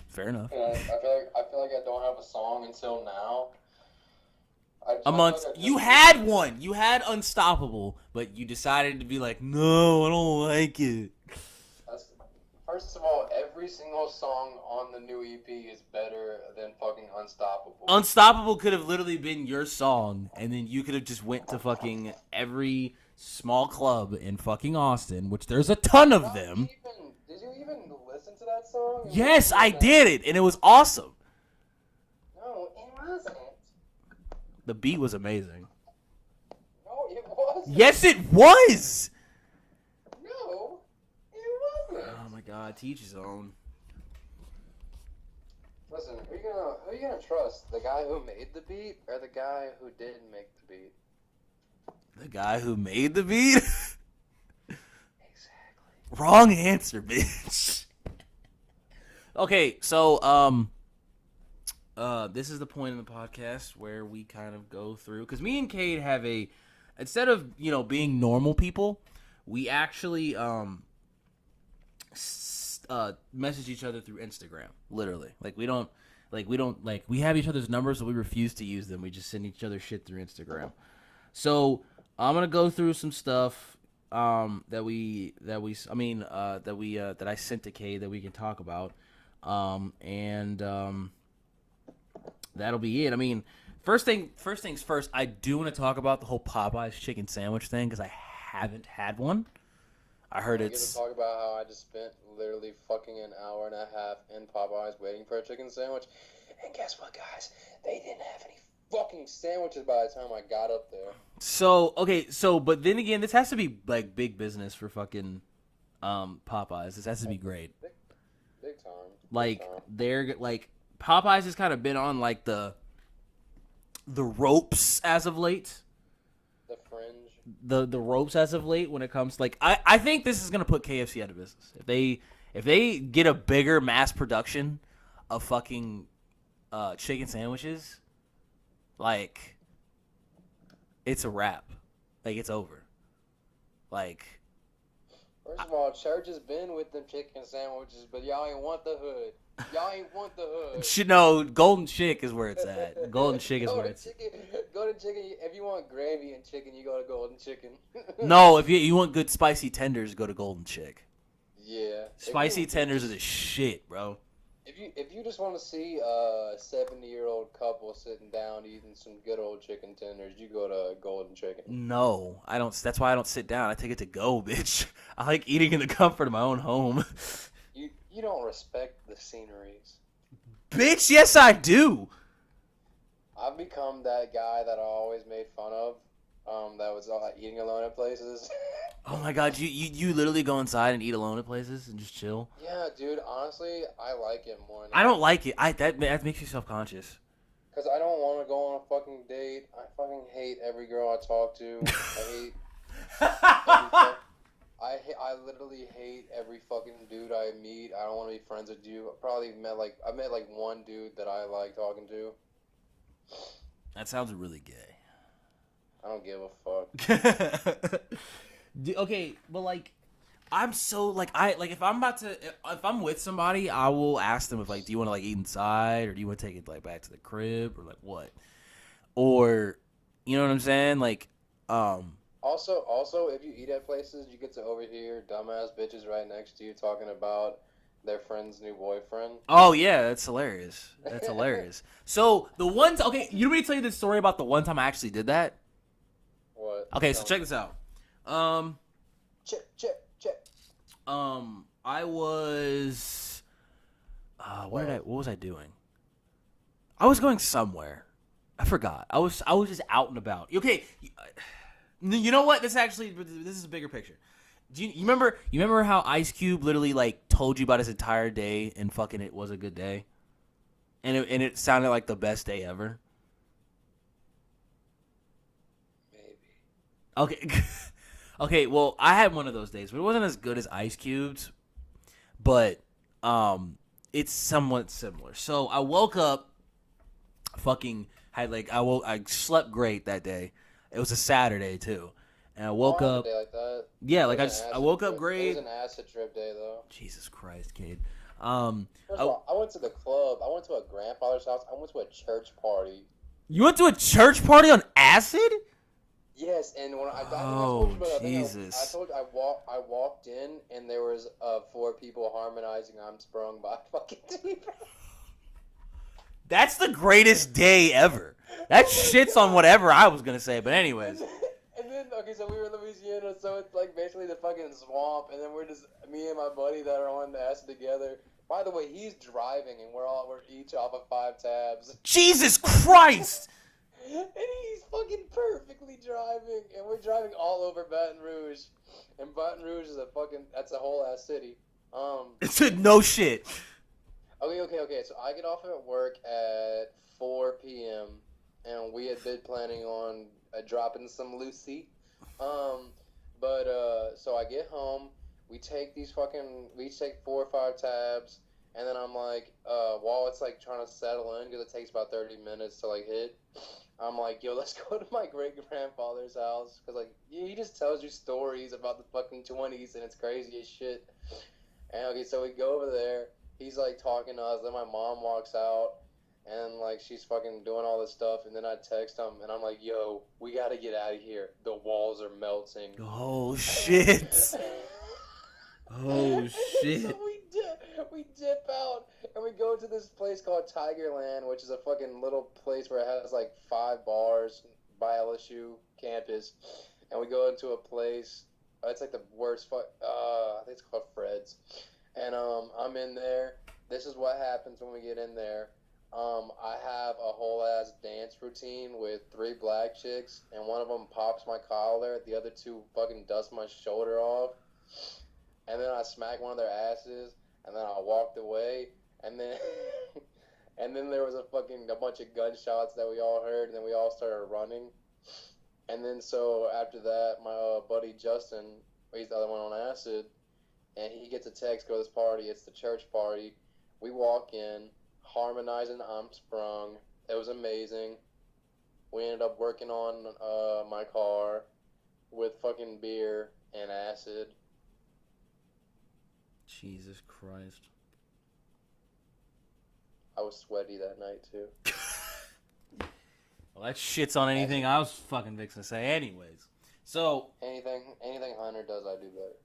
Fair enough. And I feel like I don't have a song until now. You had one. You had Unstoppable, but you decided to be like, no, I don't like it. First of all, every single song on the new EP is better than fucking Unstoppable. Unstoppable could have literally been your song, and then you could have just went to fucking every small club in fucking Austin, which there's a ton of them. Did you even listen to that song? Yes, I did it, and it was awesome. No, it wasn't. The beat was amazing. No, it wasn't. Yes, it was. God, teach his own. Listen, who you gonna trust? The guy who made the beat or the guy who didn't make the beat? The guy who made the beat? Exactly. Wrong answer, bitch. Okay, so this is the point in the podcast where we kind of go through, because me and Cade have instead of being normal people, we actually message each other through Instagram. Literally, we have each other's numbers, but we refuse to use them. We just send each other shit through Instagram. So I'm gonna go through some stuff that I sent to Cade that we can talk about, and that'll be it. I mean, first things first. I do want to talk about the whole Popeyes chicken sandwich thing because I haven't had one. I heard it's. I'm gonna talk about how I just spent literally fucking an hour and a half in Popeyes waiting for a chicken sandwich, and guess what, guys? They didn't have any fucking sandwiches by the time I got up there. But then again, this has to be like big business for fucking Popeyes. This has to be great. Big time. They're like Popeyes has kind of been on like the ropes as of late. The fringe. The ropes as of late when it comes to, I think this is gonna put KFC out of business if they get a bigger mass production of fucking chicken sandwiches. Like, it's a wrap. Like, it's over. Like, first of all, church has been with them chicken sandwiches, but y'all ain't want the hood. Y'all ain't want the hood. No, Golden Chick is where it's at. Golden Chick is where it's at. Go to chicken. If you want gravy and chicken, you go to Golden Chicken. No, if you want good spicy tenders, go to Golden Chick. Yeah. Spicy tenders are the shit, bro. If you just want to see a 70-year-old couple sitting down eating some good old chicken tenders, you go to Golden Chicken. No, I don't. That's why I don't sit down. I take it to go, bitch. I like eating in the comfort of my own home. You don't respect the sceneries. Bitch, yes I do. I've become that guy that I always made fun of. That was eating alone at places. Oh my god, you literally go inside and eat alone at places and just chill? Yeah, dude. Honestly, I like it more. I don't like it. That makes me self-conscious. Because I don't want to go on a fucking date. I fucking hate every girl I talk to. I literally hate every fucking dude I meet. I don't want to be friends with you. I met one dude that I like talking to. That sounds really gay. I don't give a fuck. Okay, but I'm so if I'm with somebody, I will ask them if do you want to eat inside, or do you want to take it back to the crib, or what, or you know what I'm saying, Also, if you eat at places, you get to overhear dumbass bitches right next to you talking about their friend's new boyfriend. Oh yeah, that's hilarious. That's hilarious. So you want me to tell you this story about the one time I actually did that? What? Okay, so check this out. Check. I was. What was I doing? I was going somewhere. I forgot. I was just out and about. Okay, you know what? This is a bigger picture. You remember how Ice Cube literally told you about his entire day and fucking it was a good day, and it sounded like the best day ever. Okay. Okay, well, I had one of those days, but it wasn't as good as Ice Cube's, but it's somewhat similar. So I woke up, I slept great that day. It was a Saturday too, and I woke up. A day like that. Yeah, I woke up great. It was an acid trip day though. Jesus Christ, Cade. First of all, I went to the club. I went to a grandfather's house. I went to a church party. You went to a church party on acid? Yes, and when I Jesus. I told you I walked in and there was 4 people harmonizing "I'm Sprung" by fucking TV. That's the greatest day ever. That shits on whatever I was gonna say, but anyways. And then so we were in Louisiana, so it's basically the fucking swamp, and then we're just me and my buddy that are on the acid together. By the way, he's driving and we're each off of 5 tabs. Jesus Christ! And he's fucking perfectly driving, and we're driving all over Baton Rouge, and Baton Rouge is that's a whole ass city. It's no shit. Okay. So I get off at work at 4 p.m. and we had been planning on dropping some Lucy. So I get home. We take we each take 4 or 5 tabs, and then I'm like, while it's like trying to settle in because it takes about 30 minutes to like hit. I'm like, yo, let's go to my great grandfather's house because like he just tells you stories about the fucking 20s and it's crazy as shit. And okay, so we go over there. He's like talking to us. Then my mom walks out, and like she's fucking doing all this stuff. And then I text him, and I'm like, "Yo, we gotta get out of here. The walls are melting." Oh shit! Oh shit! So we dip out, and we go to this place called Tigerland, which is a fucking little place where it has like 5 bars by LSU campus. And we go into a place. It's like the worst I think it's called Fred's. And I'm in there. This is what happens when we get in there. I have a whole ass dance routine with 3 black chicks, and one of them pops my collar. The other 2 fucking dust my shoulder off. And then I smack one of their asses, and then I walked away. And then and then there was a bunch of gunshots that we all heard, and then we all started running. And then so after that, my buddy Justin, he's the other one on acid, and he gets a text, go to this party. It's the church party. We walk in, harmonizing I'm Sprung. It was amazing. We ended up working on my car with fucking beer and acid. Jesus Christ. I was sweaty that night, too. Well, that shit's on anything I was fucking fixing to say anyways. So... Anything Hunter does, I do better.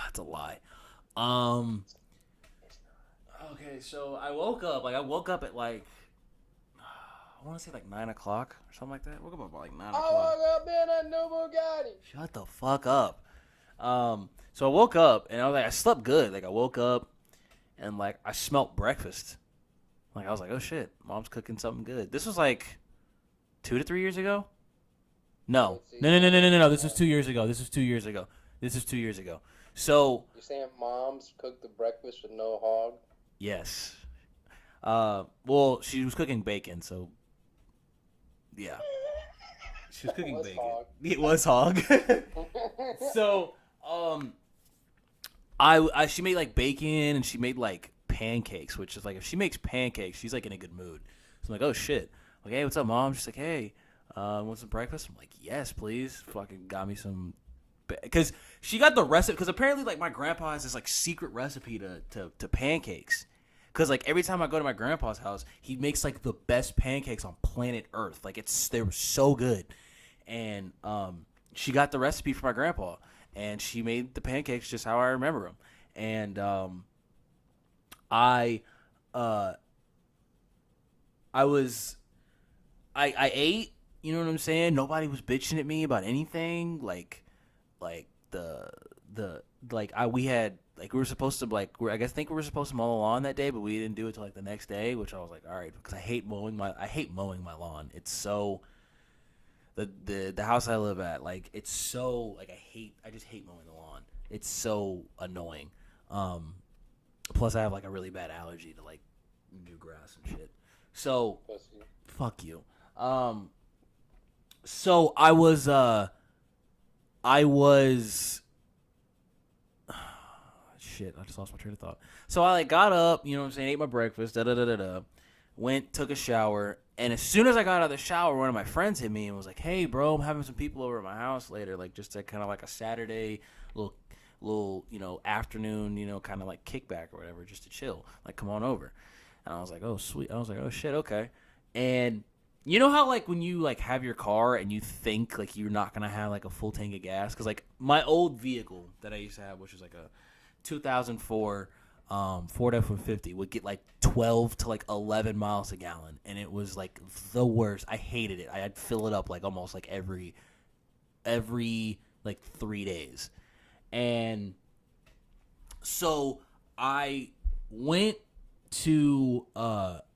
That's a lie. Okay, so I woke up at like... I want to say like 9 o'clock or something like that. I woke up at like 9 o'clock. I woke up in a new Bugatti. Shut the fuck up. So I woke up and I was like, I slept good. Like I woke up and like I smelt breakfast. Like I was like, oh shit, mom's cooking something good. This was like 2 to 3 years ago. No. This was 2 years ago. This is 2 years ago. So you saying mom's cooked the breakfast with no hog? Yes. Well, she was cooking bacon, so yeah. She was cooking bacon. Hog. It was hog. So, she made like bacon and she made like pancakes, which is like if she makes pancakes, she's like in a good mood. So I'm like, oh shit. Like, hey, what's up, mom? She's like, hey, want some breakfast? I'm like, yes, please. Fucking got me some. Because she got the recipe. Because apparently, like, my grandpa has this like secret recipe to pancakes. Because like every time I go to my grandpa's house, he makes like the best pancakes on planet Earth. Like they were so good. And she got the recipe for my grandpa, and she made the pancakes just how I remember them. And I ate. You know what I'm saying? Nobody was bitching at me about anything. We were supposed to I think we were supposed to mow the lawn that day, but we didn't do it till like the next day, which I was like, all right, because I hate mowing my lawn. It's so the house I live at, like it's so like I just hate mowing the lawn. It's so annoying. Plus I have like a really bad allergy to like new grass and shit. So fuck you. So I was shit, I just lost my train of thought. So I like got up, you know what I'm saying, ate my breakfast, went, took a shower, and as soon as I got out of the shower, one of my friends hit me and was like, hey bro, I'm having some people over at my house later, like just a kind of like a Saturday little, you know, afternoon, you know, kind of like kickback or whatever, just to chill. Like, come on over. And I was like, oh sweet. I was like, oh shit, okay. And you know how like when you like have your car and you think like you're not gonna have like a full tank of gas, because like my old vehicle that I used to have, which was like a 2004 Ford F-150, would get like 12 to like 11 miles a gallon, and it was like the worst. I hated it. I'd fill it up like almost like every like 3 days. And so I went to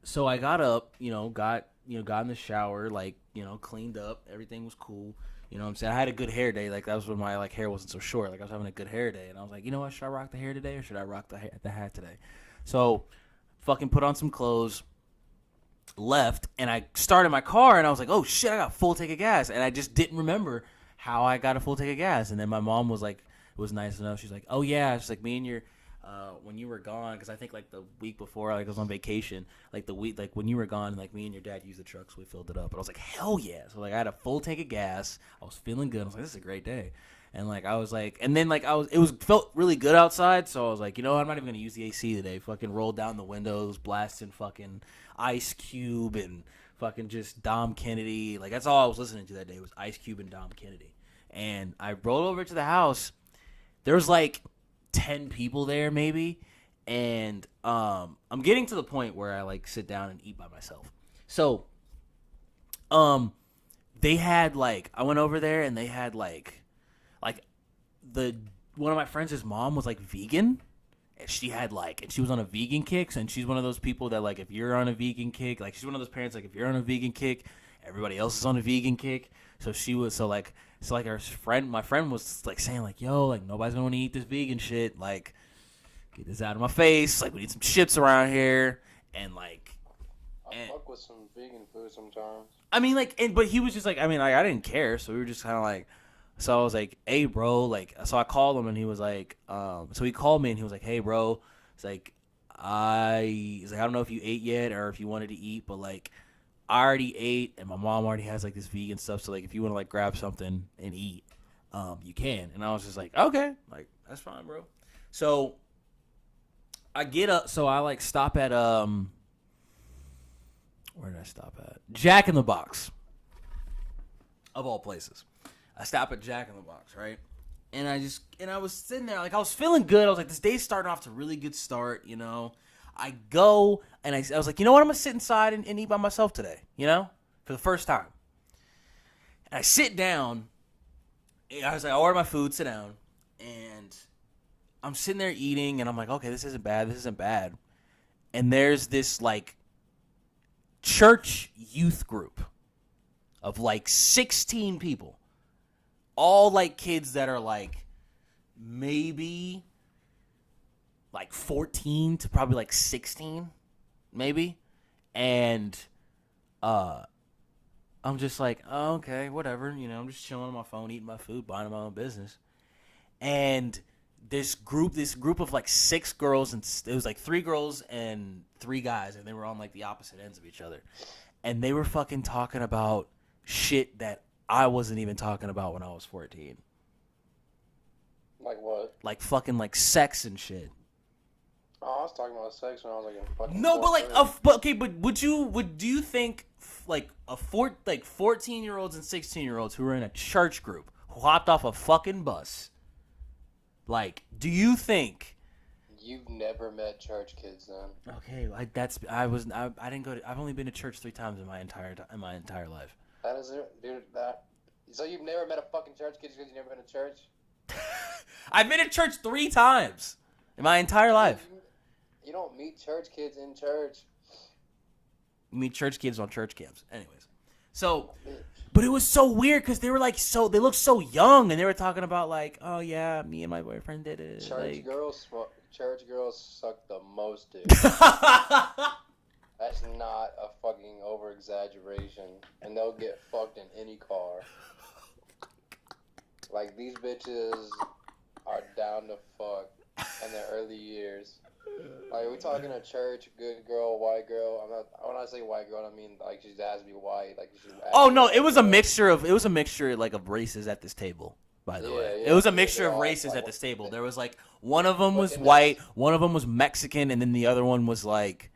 so I got up, got in the shower, like, cleaned up, everything was cool, You know what I'm saying? I had a good hair day. Like, that was when my, like, hair wasn't so short. Like, I was having a good hair day. And I was like, you know what? Should I rock the hair today or should I rock the hat today? So, fucking put on some clothes, left, and I started my car, and I was like, oh, shit, I got a full tank of gas. And I just didn't remember how I got a full tank of gas. And then my mom was like, was nice enough. She's like, oh, yeah. She's like, me and your, when you were gone, because I think, like, the week before, like, I was on vacation, like, the week, like, when you were gone, like, me and your dad used the truck, so we filled it up. But I was like, hell yeah. So, like, I had a full tank of gas. I was feeling good. I was like, this is a great day. And, like, I was like, and then, like, felt really good outside, so I was like, you know what, I'm not even going to use the AC today. Fucking rolled down the windows, blasting fucking Ice Cube and fucking just Dom Kennedy. Like, that's all I was listening to that day was Ice Cube and Dom Kennedy. And I rolled over to the house. There was, like, 10 people there, maybe. And I'm getting to the point where I, like, sit down and eat by myself. So, they had, like, I went over there and they had, like one of my friends' mom was, like, vegan. And she had, like, and she was on a vegan kick. And she's one of those people that, like, if you're on a vegan kick, like, she's one of those parents, like, if you're on a vegan kick, everybody else is on a vegan kick. So she was, my friend was, like, saying, like, yo, like, nobody's gonna want to eat this vegan shit. Like, get this out of my face. Like, we need some chips around here. And, like, I fuck with some vegan food sometimes. I mean, like, but he was just, like, I mean, like, I didn't care. So we were just kind of, like, so I was like, hey, bro, like, so I called him and he was like, so he called me and he was like, hey, bro, it's like, I don't know if you ate yet or if you wanted to eat, but, like, I already ate and my mom already has, like, this vegan stuff. So, like, if you want to, like, grab something and eat, you can. And I was just like, okay, like, that's fine, bro. So I get up, so I, like, stop at, where did I stop at? Jack in the Box, of all places. I stop at Jack in the Box, right? And I was sitting there, like, I was feeling good. I was like, this day's starting off to a really good start, you know? I go, and I was like, you know what? I'm going to sit inside and eat by myself today, you know? For the first time. And I sit down. I was like, I order my food, sit down. And I'm sitting there eating, and I'm like, okay, this isn't bad. And there's this, like, church youth group of, like, 16 people. All, like, kids that are, like, maybe, like, 14 to probably, like, 16, maybe. And I'm just like, oh, okay, whatever. You know, I'm just chilling on my phone, eating my food, minding my own business. And this group of, like, 6 girls, and it was, like, 3 girls and 3 guys, and they were on, like, the opposite ends of each other. And they were fucking talking about shit that I wasn't even talking about when I was 14. Like what? Like fucking like sex and shit. Oh, I was talking about sex when I was like in fucking. No, but like, but do you think like 14-year-olds and 16-year-olds who were in a church group who hopped off a fucking bus, like, do you think? You've never met church kids then. Okay, I didn't go to. I've only been to church 3 times in my entire life. That is it, dude. So you've never met a fucking church kid because you've never been to church? I've been to church 3 times in my entire life. You don't meet church kids in church. You meet church kids on church camps. Anyways, so, but it was so weird because they were like they looked so young and they were talking about like, oh yeah, me and my boyfriend did it. Church girls suck the most dick. That's not a fucking over-exaggeration. And they'll get fucked in any car. Like, these bitches are down to fuck in their early years. Like, are we talking a church, good girl, white girl? When I say white girl, I mean, like, she has to be white. Like, oh, no, it was a mixture, like, of races at this table. By the way, it was a mixture of races at this table. There was like one of them was white, one of them was Mexican, and then the other one was like.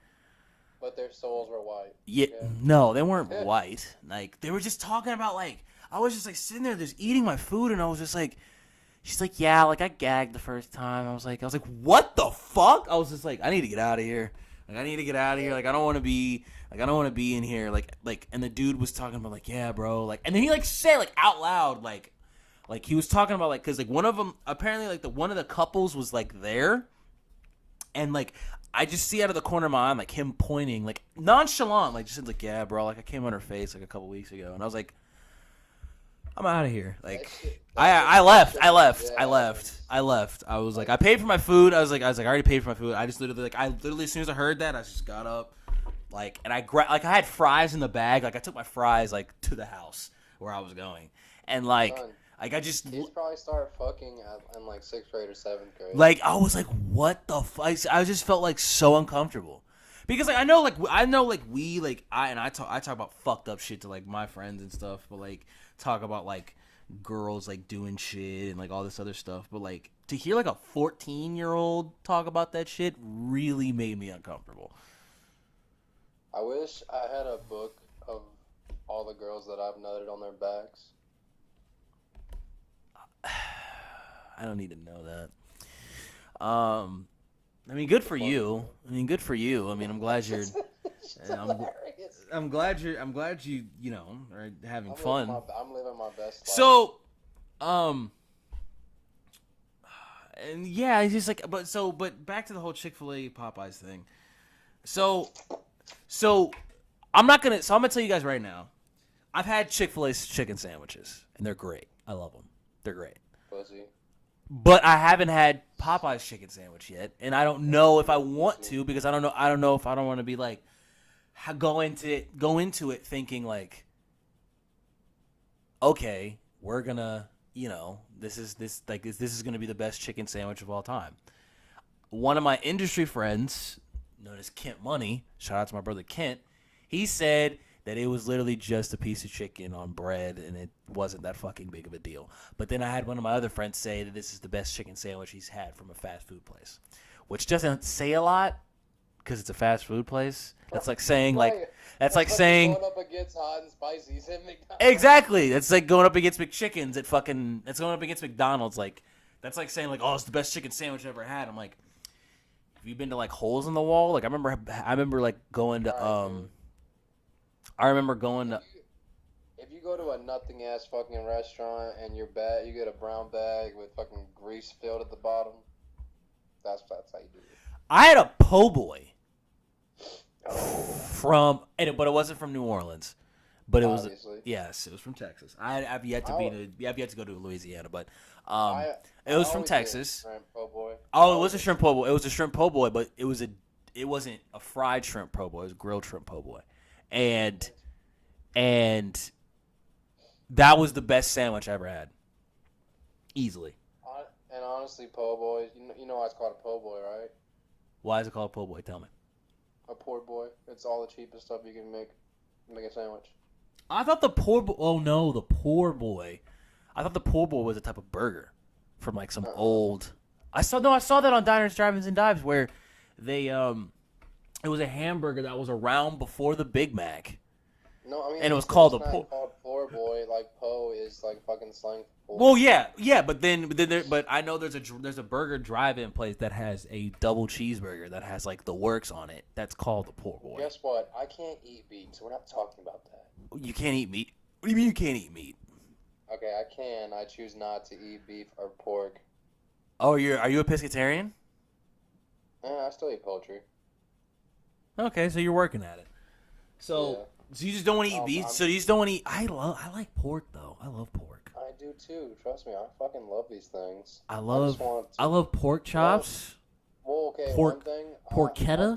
But their souls were white. Yeah, no, they weren't white. Like they were just talking about like I was just like sitting there, just eating my food, and I was just like, she's like, yeah, like I gagged the first time. I was like, what the fuck? I was just like, I need to get out of here. Like I need to get out of here. Like I don't want to be in here. Like, and the dude was talking about like, yeah, bro. Like, and then he like said like out loud like he was talking about like, cause like one of them apparently like one of the couples was like there, and like I just see out of the corner of my eye like him pointing like nonchalant, like just like, yeah, bro. Like I came on her face like a couple weeks ago, and I was like, I'm out of here. Like, That shit- I left. yeah, I left. I was like, I paid for my food. I was like, I already paid for my food. I just literally, as soon as I heard that, I just got up, like, and I had fries in the bag. Like, I took my fries, like, to the house where I was going. And, like, Son, I just, kids probably started fucking in like 6th grade or 7th grade. like, I was like, what the fuck? I just felt, like, so uncomfortable. Because, like, I know, I talk about fucked up shit to, like, my friends and stuff, but, like, talk about, like, girls, like, doing shit and, like, all this other stuff. But, like, to hear, like, a 14-year-old talk about that shit really made me uncomfortable. I wish I had a book of all the girls that I've nutted on their backs. I don't need to know that. I mean, good for you. I mean, I'm glad you're. I'm glad you are having fun. I'm living my best life. So, and yeah, it's just like, but back to the whole Chick-fil-A Popeyes thing. So I'm gonna tell you guys right now. I've had Chick-fil-A's chicken sandwiches, and they're great. I love them. They're great. Pussy. But I haven't had Popeye's chicken sandwich yet, and I don't know if I want to because I don't know if I don't want to be like go into it thinking like, okay, we're gonna this is gonna be the best chicken sandwich of all time. One of my industry friends, known as Kent Money, shout out to my brother Kent, he said that it was literally just a piece of chicken on bread, and it wasn't that fucking big of a deal. But then I had one of my other friends say that this is the best chicken sandwich he's had from a fast food place, which doesn't say a lot because it's a fast food place. That's like saying going up against hot and spicy's at McDonald's. Exactly. That's like going up against McChickens that's going up against McDonald's. Like that's like saying like, oh, it's the best chicken sandwich I've ever had. I'm like, have you been to like holes in the wall? Like I remember like going to If you go to a nothing ass fucking restaurant and you get a brown bag with fucking grease filled at the bottom, that's how you do it. I had a po' boy but it wasn't from New Orleans, but it was it was from Texas. I've yet to go to Louisiana, but it was from Texas. Shrimp po' boy. Oh, it was a shrimp po' boy. It was a shrimp po' boy, but it wasn't a fried shrimp po' boy. It was a grilled shrimp po' boy. And that was the best sandwich I ever had. Easily. And honestly, po' boys, you know why it's called a po' boy, right? Why is it called po' boy? Tell me. A poor boy. It's all the cheapest stuff you can make a sandwich. I thought the poor boy. Oh no, the poor boy. I thought the poor boy was a type of burger from like some old. I saw that on Diners, Drive-Ins, and Dives where they it was a hamburger that was around before the Big Mac. No, I mean, and it was called a called poor boy. Like po is like fucking slang. Well, yeah, but I know there's a burger drive-in place that has a double cheeseburger that has like the works on it. That's called the poor boy. Guess what? I can't eat meat, so we're not talking about that. You can't eat meat? What do you mean you can't eat meat? Okay, I can. I choose not to eat beef or pork. Oh, are you a pescatarian? I still eat poultry. Okay, so you're working at it. So you just don't want to eat beef. So you just don't want to eat. I like pork though. I love pork. I do too. Trust me, I fucking love these things. I love pork chops. Well, okay. Porchetta.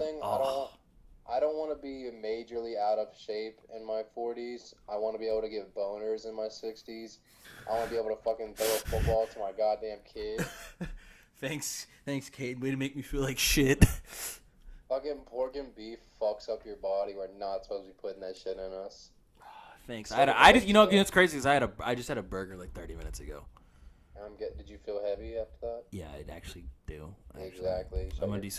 I don't want to be majorly out of shape in my 40s. I want to be able to get boners in my 60s. I want to be able to fucking throw a football to my goddamn kid. Thanks, Cade. Way to make me feel like shit. Fucking pork and beef fucks up your body. We're not supposed to be putting that shit in us. Thanks. It's crazy because I just had a burger like 30 minutes ago. Did you feel heavy after that? Yeah, I actually do. Exactly. I'm gonna do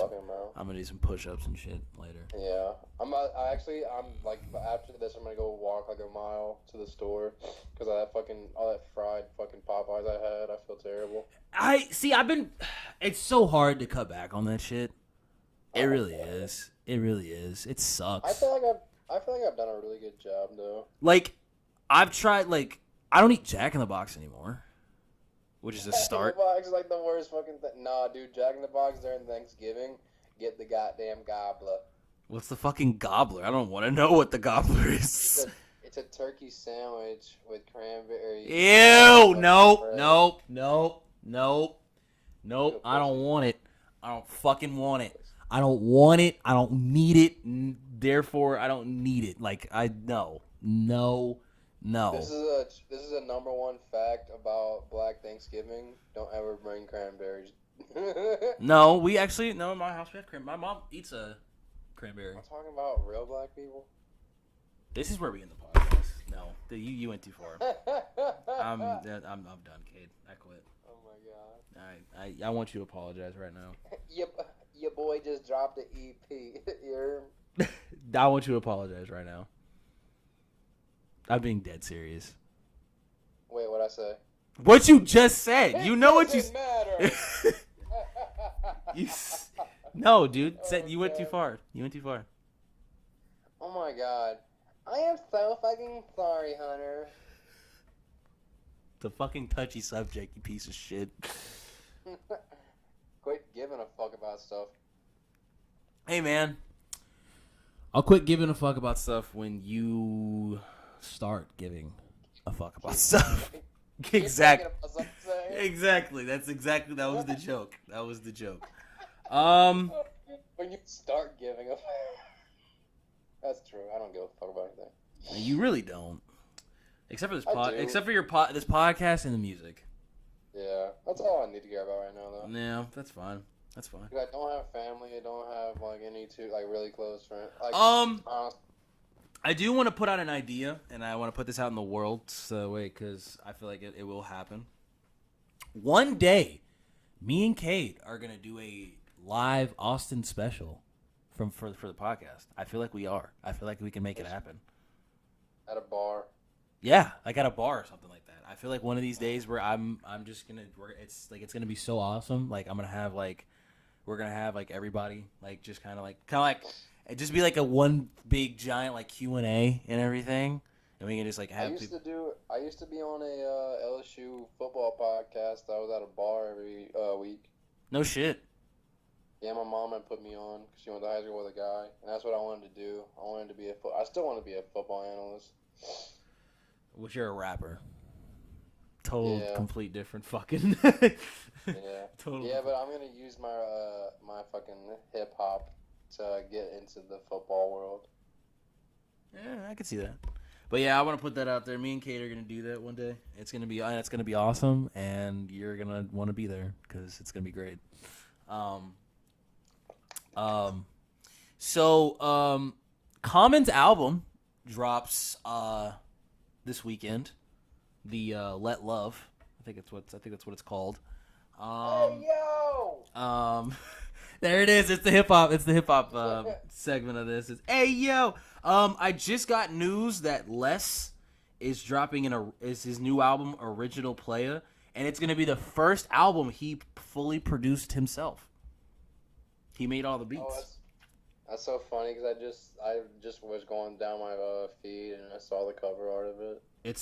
some push-ups and shit later. Yeah, I'm like after this I'm gonna go walk like a mile to the store because of that fucking all that fried fucking Popeyes I had. I feel terrible. It's so hard to cut back on that shit. It really is. It sucks. I feel like I've done a really good job though. Like, I've tried. Like, I don't eat Jack in the Box anymore, which is a start. Jack in the Box is like the worst fucking thing. Nah, dude, Jack in the Box during Thanksgiving, get the goddamn gobbler. What's the fucking gobbler? I don't want to know what the gobbler is. It's a turkey sandwich with cranberry. Ew! Nope. I don't want it. I don't fucking want it. I don't want it. I don't need it. Therefore, I don't need it. Like no. This is a number one fact about Black Thanksgiving. Don't ever bring cranberries. No, in my house we have cranberry. My mom eats a cranberry. I'm talking about real black people. This is where we end the podcast. No, you went too far. I'm done, Cade. I quit. Oh my god. I want you to apologize right now. Your boy just dropped the EP. I want you to apologize right now. I'm being dead serious. Wait, what'd I say? What you just said. You know what you matter. No, dude. Oh, you went too far. You went too far. Oh my god. I am so fucking sorry, Hunter. The fucking touchy subject, you piece of shit. Quit giving a fuck about stuff. Hey, man. I'll quit giving a fuck about stuff when you start giving a fuck about stuff. Exactly. That was the joke. When you start giving a That's true. I don't give a fuck about anything. You really don't. Except for this this podcast and the music. Yeah, that's all I need to care about right now, though. Yeah, that's fine. I don't have family. I don't have any really close friends. I do want to put out an idea, and I want to put this out in the world, because I feel like it will happen. One day, me and Cade are gonna do a live Austin special for the podcast. I feel like we are. I feel like we can make it happen. At a bar. Yeah, like at a bar or something like that. I feel like one of these days where I'm just gonna it's gonna be so awesome. Like we're gonna have everybody just kind of like it just be like a one big giant Q&A and everything, and we can just have. I used to be on a LSU football podcast. I was at a bar every week. No shit. Yeah, my mom had put me on because she went to high school with a guy, and that's what I wanted to do. I still want to be a football analyst. Which you're a rapper. Total, complete different fucking. Yeah. Totally. Yeah, but I'm gonna use my my fucking hip hop to get into the football world. Yeah, I can see that. But yeah, I want to put that out there. Me and Cade are gonna do that one day. It's gonna be awesome, and you're gonna want to be there because it's gonna be great. Common's album drops this weekend. The Let Love. I think that's what it's called. Hey yo! There it is. It's the hip hop segment of this. It's hey yo. I just got news that Les is dropping is his new album Original Playa, and it's gonna be the first album he fully produced himself. He made all the beats. Oh, that's so funny because I just was going down my feed and I saw the cover art of it. It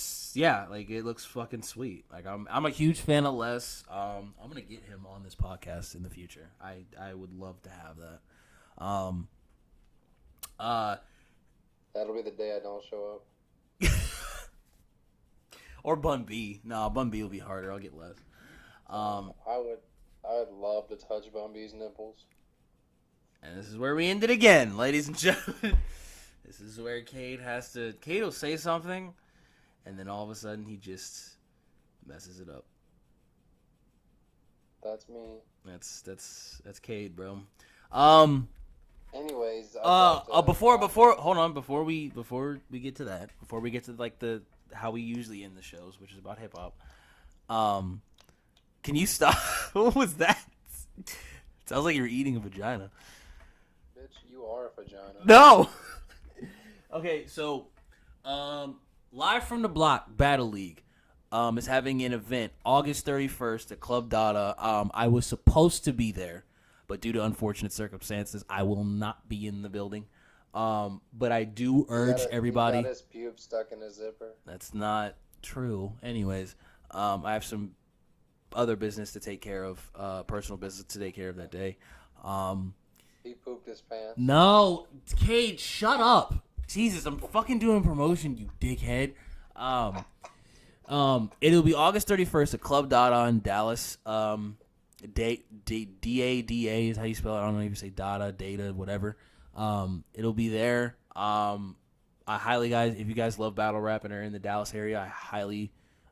looks fucking sweet. I'm a huge fan of Les. I'm gonna get him on this podcast in the future. I would love to have that. That'll be the day I don't show up. Or Bun B. No, Bun B will be harder. I'll get Les. I would love to touch Bun B's nipples. And this is where we end it again, ladies and gentlemen. This is where Cade will say something, and then all of a sudden he just messes it up. That's me. That's Cade, bro. Anyways, before we get to that, before we get to how we usually end the shows, which is about hip hop, can you stop? What was that? Sounds like you're eating a vagina. Bitch, you are a vagina. No. Okay, so Live from the Block Battle League is having an event August 31st at Club Dada. I was supposed to be there, but due to unfortunate circumstances, I will not be in the building. But I do urge everybody. He got his pubes stuck in his zipper. That's not true. Anyways, I have some other business to take care of, personal business to take care of that day. He pooped his pants. No, Cade, shut up. Jesus, I'm fucking doing promotion, you dickhead. It'll be August 31st at Club Dada in Dallas. D-A-D-A is how you spell it. I don't know if you say Dada, Data, whatever. It'll be there. I highly, guys, if you guys love battle rap and are in the Dallas area, I highly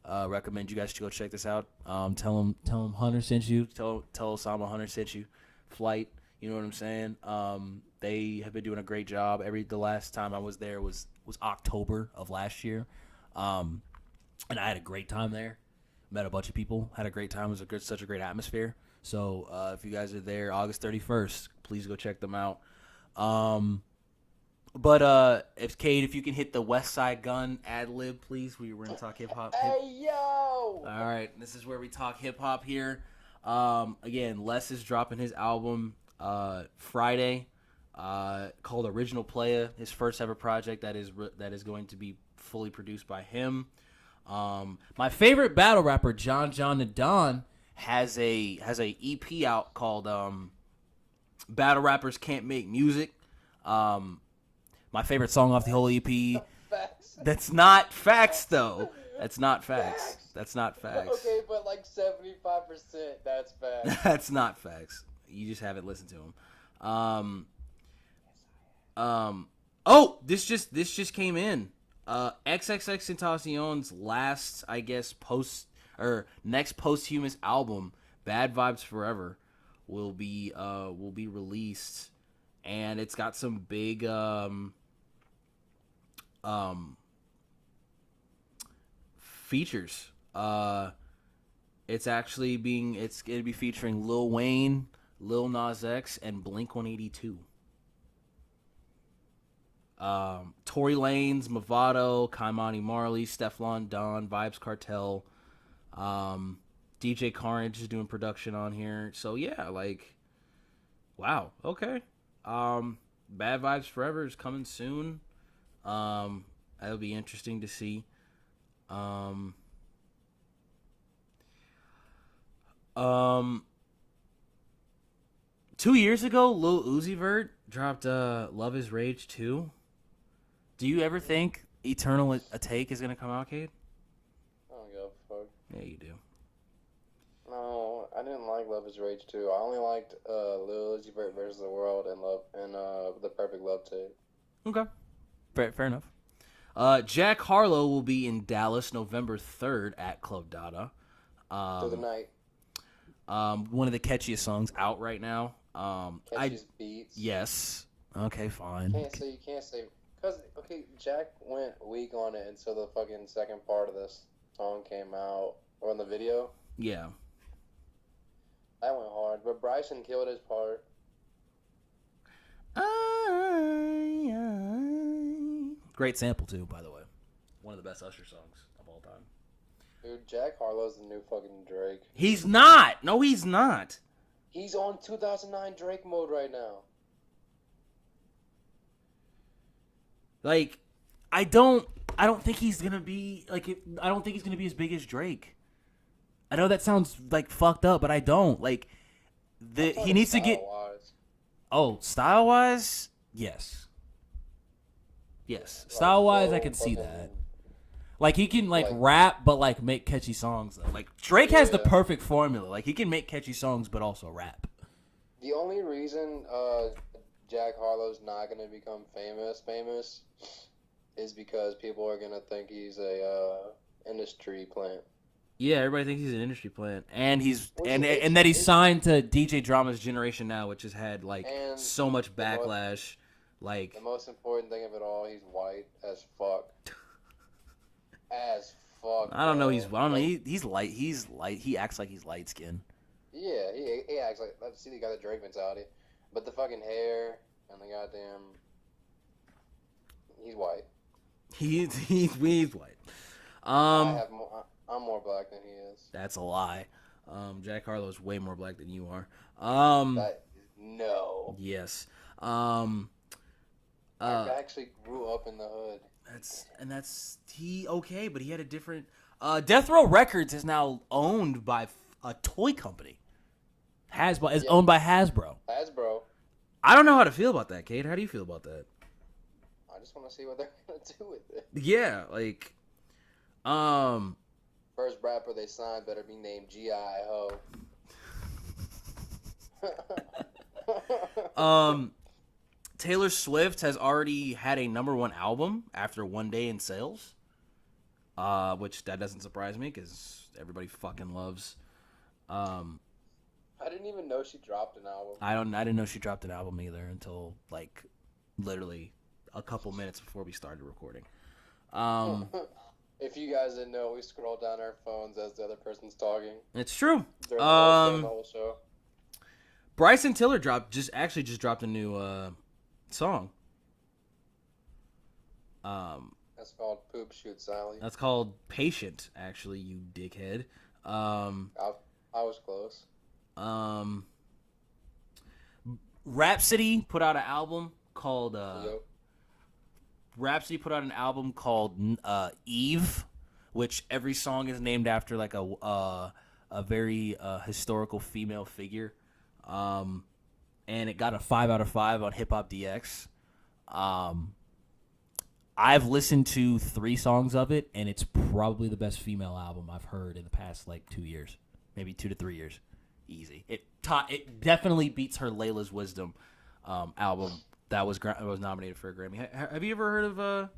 recommend you guys to go check this out. Tell him Hunter sent you. Tell Osama Hunter sent you. Flight, you know what I'm saying? They have been doing a great job. The last time I was there was October of last year. And I had a great time there. Met a bunch of people. Had a great time. It was such a great atmosphere. So if you guys are there August 31st, please go check them out. But if Cade, if you can hit the West Side Gun ad lib, please. We're going to talk hip hop. Hey, yo! All right. This is where we talk hip hop here. Again, Les is dropping his album Friday called Original Playa, his first ever project that is going to be fully produced by him. My favorite battle rapper, John the Don, has a EP out called Battle Rappers Can't Make Music. My favorite song off the whole EP. That's not facts, though. That's not facts. That's not facts. Okay, but like 75%, that's facts. That's not facts. You just haven't listened to him. Oh, this just came in. XXXTentacion's last, I guess, next posthumous album, Bad Vibes Forever, will be released, and it's got some big features. It's gonna be featuring Lil Wayne, Lil Nas X, and Blink-182. Tory Lanez, Mavado, Kaimani Marley, Stefflon Don, Vibes Cartel, DJ Carnage is doing production on here. So yeah, like, wow, okay. Bad Vibes Forever is coming soon. That'll be interesting to see. 2 years ago, Lil Uzi Vert dropped Love Is Rage 2. Do you ever think Eternal Atake is going to come out, Cade? I don't give a fuck. Yeah, you do. No, I didn't like Love Is Rage 2. I only liked Lil Uzi Vert versus the World and The Perfect Love Tape. Okay. Fair enough. Jack Harlow will be in Dallas November 3rd at Club Dada. Through the night. One of the catchiest songs out right now. Catchiest beats. Yes. Okay, fine. You can't say. Because, okay, Jack went weak on it until the fucking second part of this song came out. Or in the video. Yeah. That went hard. But Bryson killed his part. Great sample, too, by the way. One of the best Usher songs of all time. Dude, Jack Harlow's the new fucking Drake. He's not. No, he's not. He's on 2009 Drake mode right now. Like, I don't think he's gonna be I don't think he's gonna be as big as Drake. I know that sounds like fucked up, but I don't like. He needs to get. Style wise, yes. Style wise, I can see that. Like, he can like rap, but like make catchy songs though. Like, Drake has the perfect formula. Like, he can make catchy songs, but also rap. The only reason Jack Harlow's not gonna become famous is because people are gonna think he's a industry plant. Yeah, everybody thinks he's an industry plant, and that he's signed to DJ Drama's Generation Now, which has had like so much backlash. Like, the most important thing of it all, he's white as fuck. I don't know. He's light. He's light. He acts like he's light skinned. Yeah, he acts like. Let's see, he got the Drake mentality, but the fucking hair and the goddamn. He's white. He's white. I'm more black than he is. That's a lie. Jack Harlow's way more black than you are. No. Yes. I actually grew up in the hood. But he had a different. Death Row Records is now owned by a toy company. Owned by Hasbro. Hasbro. I don't know how to feel about that, Cade. How do you feel about that? I I just want to see what they're gonna do with it. Yeah, like, First rapper they signed better be named G.I. Ho. Taylor Swift has already had a #1 album after 1 day in sales, which that doesn't surprise me because everybody fucking loves. I didn't even know she dropped an album. I didn't know she dropped an album either until like literally a couple minutes before we started recording. If you guys didn't know, we scroll down our phones as the other person's talking. It's true. During the whole show. Bryson Tiller just dropped a new song. That's called Poop Shoot Sally. That's called Patient, actually, you dickhead. I was close. Rhapsody put out an album called Yep. Rhapsody put out an album called Eve, which every song is named after like a very historical female figure. And it got a 5 out of 5 on Hip Hop DX. I've listened to 3 songs of it, and it's probably the best female album I've heard in the past like 2 years, maybe 2 to 3 years, easy. It definitely beats her Layla's Wisdom album that was nominated for a Grammy. Have you ever heard of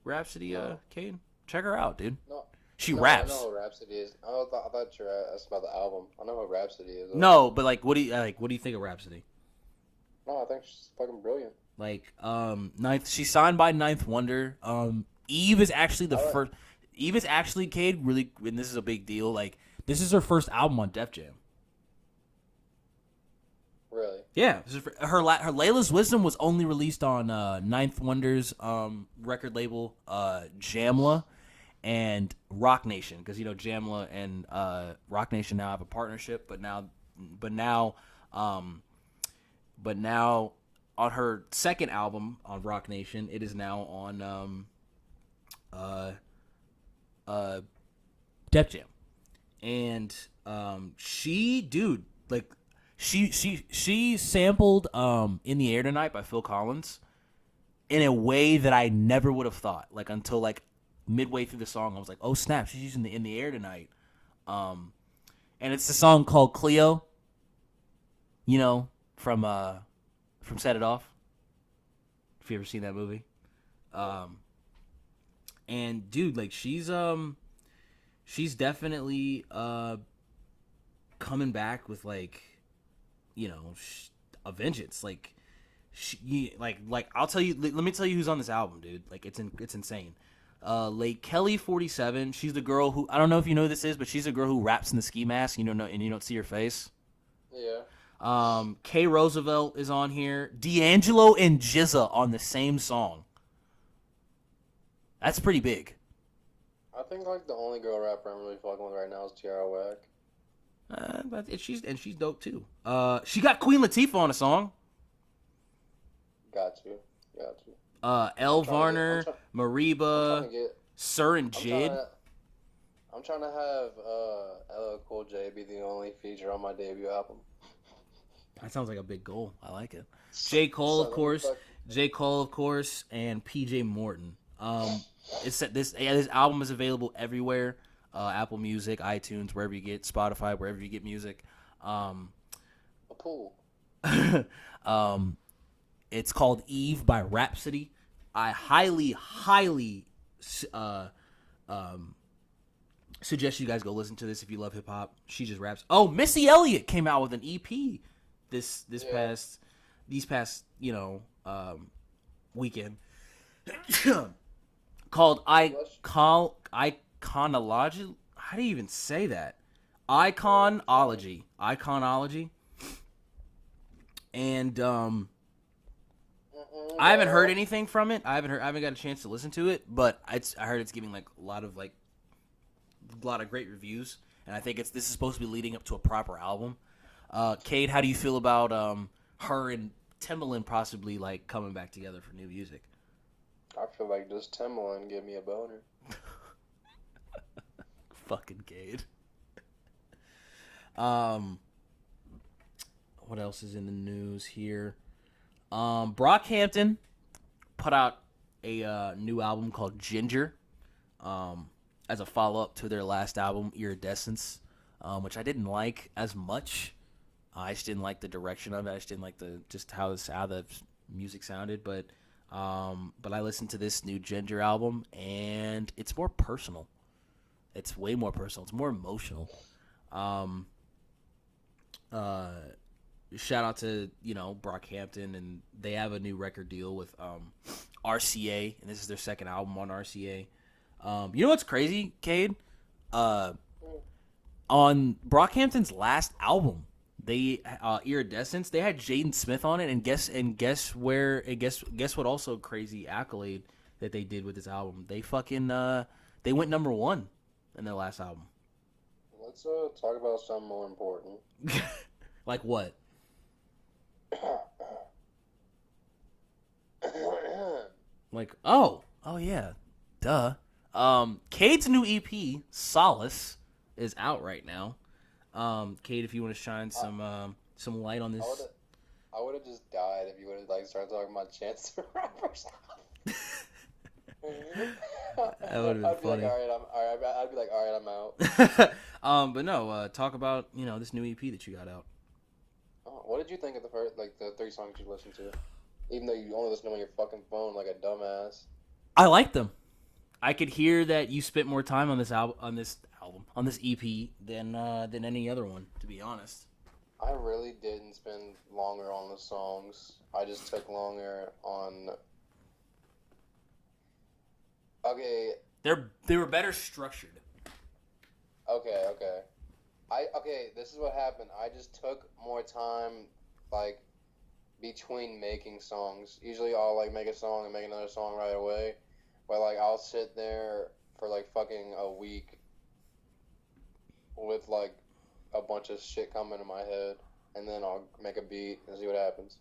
Rhapsody, No. Cade? Check her out, dude. No. She No, raps. I know who Rhapsody is. I thought you were asking about the album. I know who Rhapsody is. No, but like, what do you think of Rhapsody? No, I think she's fucking brilliant. Like, she's signed by Ninth Wonder. Eve is actually first. Eve is actually, Cade, really, and this is a big deal. Like, this is her first album on Def Jam. Really? Yeah, this is her Layla's Wisdom was only released on Ninth Wonder's record label, Jamla, and Rock Nation, because you know Jamla and Rock Nation now have a partnership, but now on her second album on Rock Nation, it is now on Def Jam, and she sampled In the Air Tonight by Phil Collins in a way that I never would have thought, like until like midway through the song I was like, oh snap, she's using the In the Air Tonight, and it's the song called Cleo, you know, from Set It Off, if you ever seen that movie. And dude, like she's definitely coming back with like, you know, a vengeance. Like I'll tell you, let me tell you who's on this album, dude. Like it's insane. Lake Kelly 47. She's the girl who, I don't know if you know who this is, but she's the girl who raps in the ski mask. You don't know, and you don't see her face. Yeah. K Roosevelt is on here. D'Angelo and Jizza on the same song. That's pretty big. I think like the only girl rapper I'm really fucking with right now is Tierra Whack. But she's dope too. She got Queen Latifah on a song. Got you. El Varner, Mariba, Sir and I'm Jid. I'm trying to have LL Cool J be the only feature on my debut album. That sounds like a big goal. I like it. J. Cole, of course, and PJ Morton. This album is available everywhere. Apple Music, iTunes, wherever you get Spotify, wherever you get music. A pool. It's called Eve by Rhapsody. I highly suggest you guys go listen to this if you love hip hop. She just raps. Oh, Missy Elliott came out with an EP these past weekend called Iconology. How do you even say that? Iconology. And I haven't heard anything from it. I haven't got a chance to listen to it, but I heard it's giving like a lot of great reviews, and I think this is supposed to be leading up to a proper album. Cade, how do you feel about her and Timbaland possibly like coming back together for new music? I feel like just Timbaland give me a boner. Fucking Cade. What else is in the news here? Brockhampton put out a new album called Ginger, as a follow up to their last album Iridescence, which I didn't like as much. I just didn't like the direction of it. I just didn't like how the music sounded. But I listened to this new Ginger album, and it's more personal. It's way more personal. It's more emotional. Shout out to Brockhampton, and they have a new record deal with RCA, and this is their second album on RCA. You know what's crazy, Cade? On Brockhampton's last album, they Iridescence, they had Jaden Smith on it, and guess what? Also crazy accolade that they did with this album. They fucking they went #1 in their last album. Let's talk about something more important. Like what? Like oh yeah, duh. Cade's new EP, Solace, is out right now. Cade, if you want to shine some light on this. I would have just died if you would have started talking about Chance the Rapper's That would have been funny. I'd be like, all right, I'm out. But no, talk about this new EP that you got out. What did you think of the first, the 3 songs you listened to? Even though you only listen to them on your fucking phone like a dumbass. I liked them. I could hear that you spent more time on this EP than any other one, to be honest. I really didn't spend longer on the songs. I just took longer on. Okay. They were better structured. Okay. This is what happened. I just took more time, between making songs. Usually I'll make a song and make another song right away, but I'll sit there for fucking a week with a bunch of shit coming to my head, and then I'll make a beat and see what happens.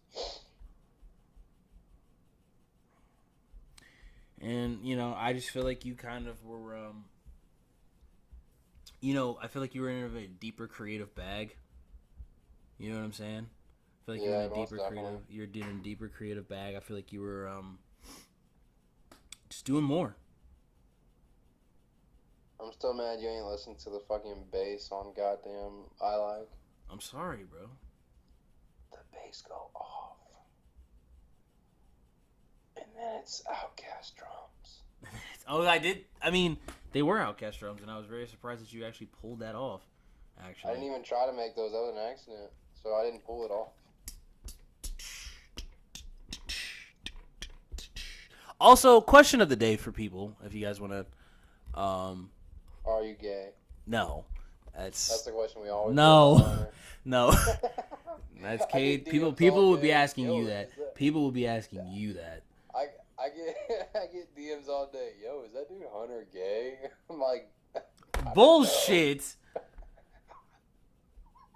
And I just feel like you kind of were I feel like you were in a deeper creative bag. You know what I'm saying? I feel like you're in a deeper creative bag. I feel like you were just doing more. I'm still mad you ain't listened to the fucking bass on goddamn I Like. I'm sorry, bro. The bass go off. And then it's Outcast drums. Oh, I did. I mean, they were Outcast drums, and I was very surprised that you actually pulled that off. Actually, I didn't even try to make those. That was an accident, so I didn't pull it off. Also, question of the day for people, if you guys want to. Are you gay? No, that's the question we always. No, no. That's Cade. People would be asking you that. People will be asking you that. I get DMs all day. Yo, is that dude Hunter gay? I'm like, bullshit.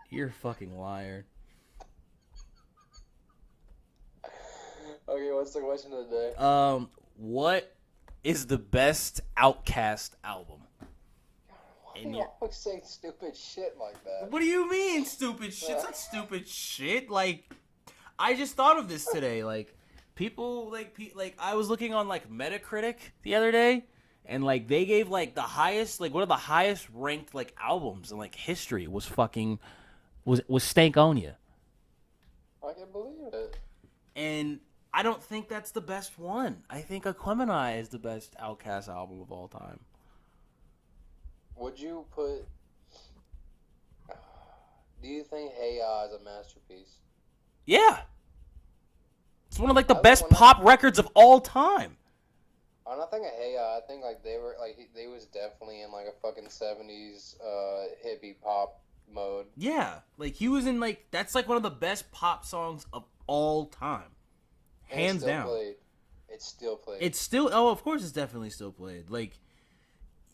You're a fucking liar. Okay, what's the question of the day? What is the best Outkast album? Why do you always say stupid shit like that? What do you mean stupid shit? It's not stupid shit. I just thought of this today. People I was looking on Metacritic the other day, and they gave the highest one of the highest ranked albums in history was Stankonia. I can believe it. And I don't think that's the best one. I think Aquemini is the best Outkast album of all time. Would you put? Do you think Hey Ya is a masterpiece? Yeah. It's one of the best pop records of all time. I'm not thinking Hey Ya. I think they were they was definitely in a fucking 70s hippie pop mode. Yeah, he was in that's one of the best pop songs of all time, hands down. It's still played. It's still of course it's definitely still played.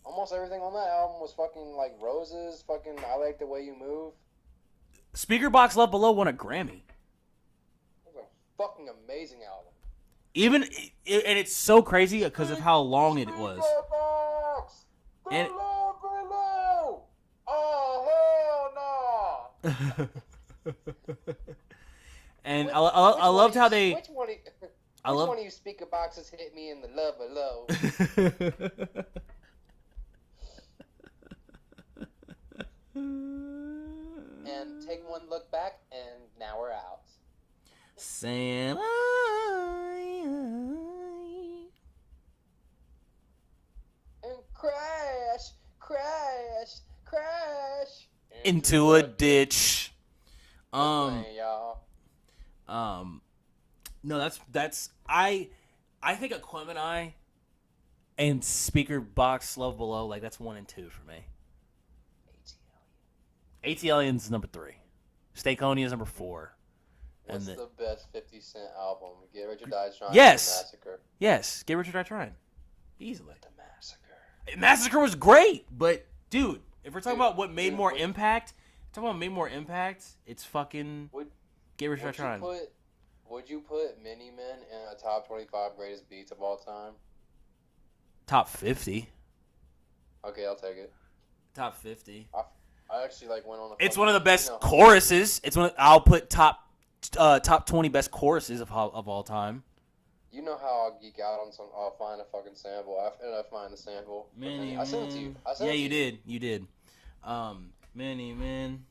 Almost everything on that album was fucking Roses. Fucking I Like the Way You Move. Speakerboxxx Love Below won a Grammy. Fucking amazing album. And it's so crazy because of how long it was. And oh hell no! And I loved how they. I love. Which one of you speaker boxes hit me in the lover low? And take one look back, and now we're out. Sam. And crash Into a ditch. Playing, y'all. No, that's I think Aquemini and Speaker Box Love Below, like that's 1 and 2 for me. ATLien's number 3. Stakeonia is number 4. What's the best 50 Cent album? Get Rich or Die Trying. Yes. Massacre. Yes, Get Rich or Die Trying. Easily. The Massacre. Massacre was great, but dude, if we're talking about what made more impact, it's fucking Get Rich or Die Trying. Would you put Mini Men in a top 25 greatest beats of all time? Top 50. Okay, I'll take it. Top 50. I actually went on a. It's one of the best choruses. I'll put top 20 best choruses of all time. You know how I'll geek out on some. I'll find a fucking sample. I ended up finding the sample. I sent it to you. You did. Many men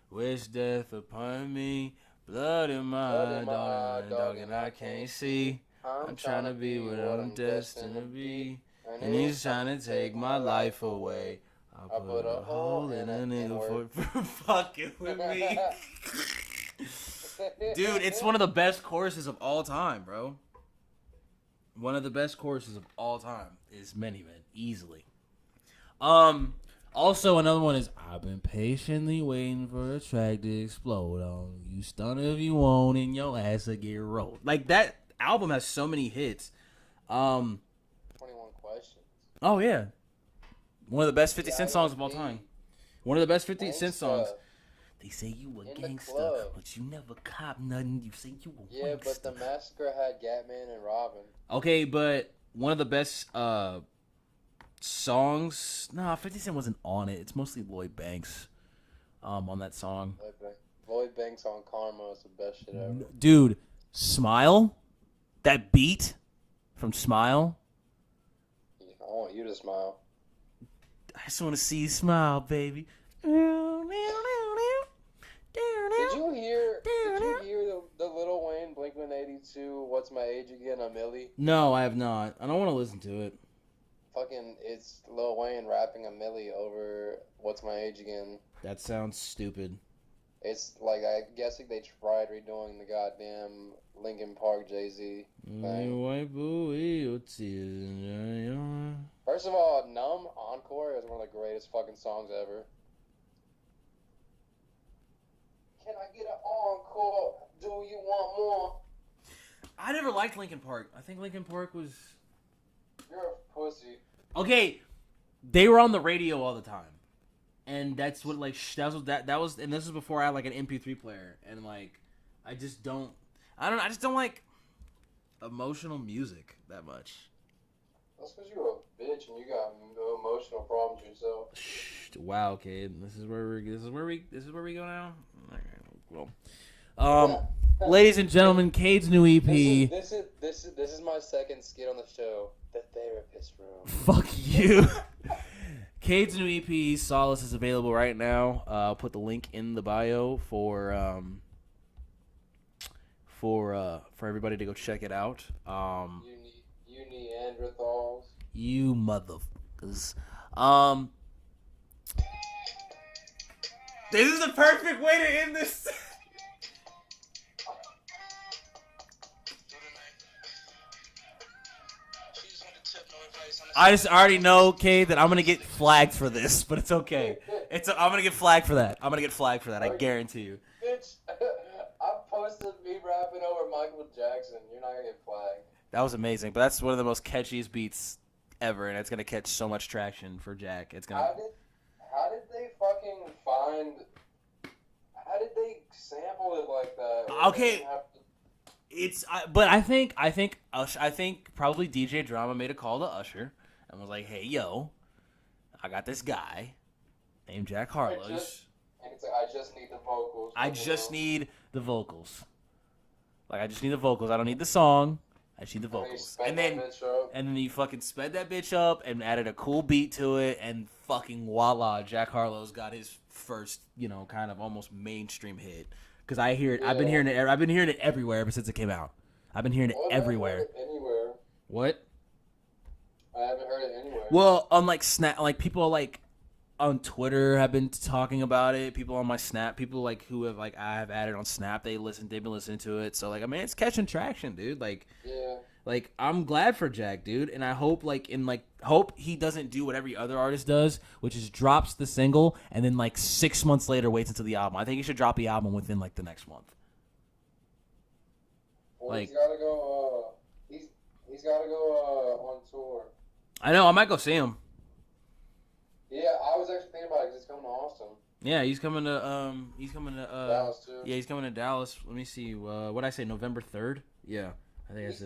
wish death upon me. Blood in my dog, and I can't see. I'm trying to be what I'm destined to be, and he's trying to take my life away. I put a hole in a needle for fucking with me. Dude, it's one of the best choruses of all time, bro. One of the best choruses of all time is Many Men, easily. Also, another one is I've been patiently waiting for a track to explode on you. Stun if you won't, and your ass will get rolled. Like, that album has so many hits. 21 Questions. Oh, yeah. One of the best 50 Cent songs of all time. One of the best 50 Cent songs. They say you a gangster, but you never cop nothing. You say you a Yeah, wankster. but the Massacre had Gatman and Robin. Okay, but one of the best songs. Nah, 50 Cent wasn't on it. It's mostly Lloyd Banks on that song. Lloyd Banks on Karma is the best shit ever. Dude, Smile? That beat from Smile? I want you to smile. I just want to see you smile, baby. Did you hear the Lil Wayne Blink-182 What's My Age Again, a Milli? No, I have not. I don't want to listen to it. It's Lil Wayne rapping a Milli over What's My Age Again. That sounds stupid. It's I guess they tried redoing the goddamn Linkin Park Jay-Z thing. First of all, Numb Encore is one of the greatest fucking songs ever. Can I get an encore? Do you want more? I never liked Linkin Park. I think Linkin Park was... You're a pussy. Okay, they were on the radio all the time. And that's what, that was, and this was before I had, an MP3 player. And, I just don't like emotional music that much. That's because you're a bitch and you got no emotional problems yourself. Wow, Cade. This is where we go now. Well, ladies and gentlemen, Cade's new EP. This is my second skit on the show. The Therapist Room. Fuck you. Cade's new EP, Solace, is available right now. I'll put the link in the bio for everybody to go check it out. You Neanderthals. You motherfuckers. This is the perfect way to end this. I just already know, Cade, that I'm gonna get flagged for this, but it's okay. I'm gonna get flagged for that. I guarantee you. Bitch, I posted me rapping over Michael Jackson. You're not gonna get flagged. That was amazing, but that's one of the most catchiest beats ever, and it's gonna catch so much traction for Jack. It's gonna. How did they fucking find? How did they sample it like that? Okay. But I think probably DJ Drama made a call to Usher and was like, "Hey, yo, I got this guy named Jack Harlow. I just need the vocals. I just need the vocals. I just need the vocals. I don't need the song. I just need the And then you vocals. sped that bitch up. And then you fucking sped that bitch up and added a cool beat to it, and fucking voila, Jack Harlow's got his first, kind of almost mainstream hit. Because I hear it. Yeah. I've been hearing it everywhere ever since it came out. I've been hearing it everywhere. I haven't heard it anywhere. What? I haven't heard it anywhere. Well, on like Snap, like people like on Twitter have been talking about it. People on my Snap, people like who have like I have added on Snap, they've been listening to it. So like, I mean, it's catching traction, dude. Like, yeah. Like, I'm glad for Jack, dude, and I hope hope he doesn't do what every other artist does, which is drops the single and then like 6 months later waits until the album. I think he should drop the album within like the next month. Well, like, he's gotta go. He's gotta go on tour. I know. I might go see him. Yeah, I was actually thinking about it because he's coming to Austin. Yeah, he's coming to Dallas too. Yeah, he's coming to Dallas. Let me see. What did I say? November 3rd? Yeah. I think He's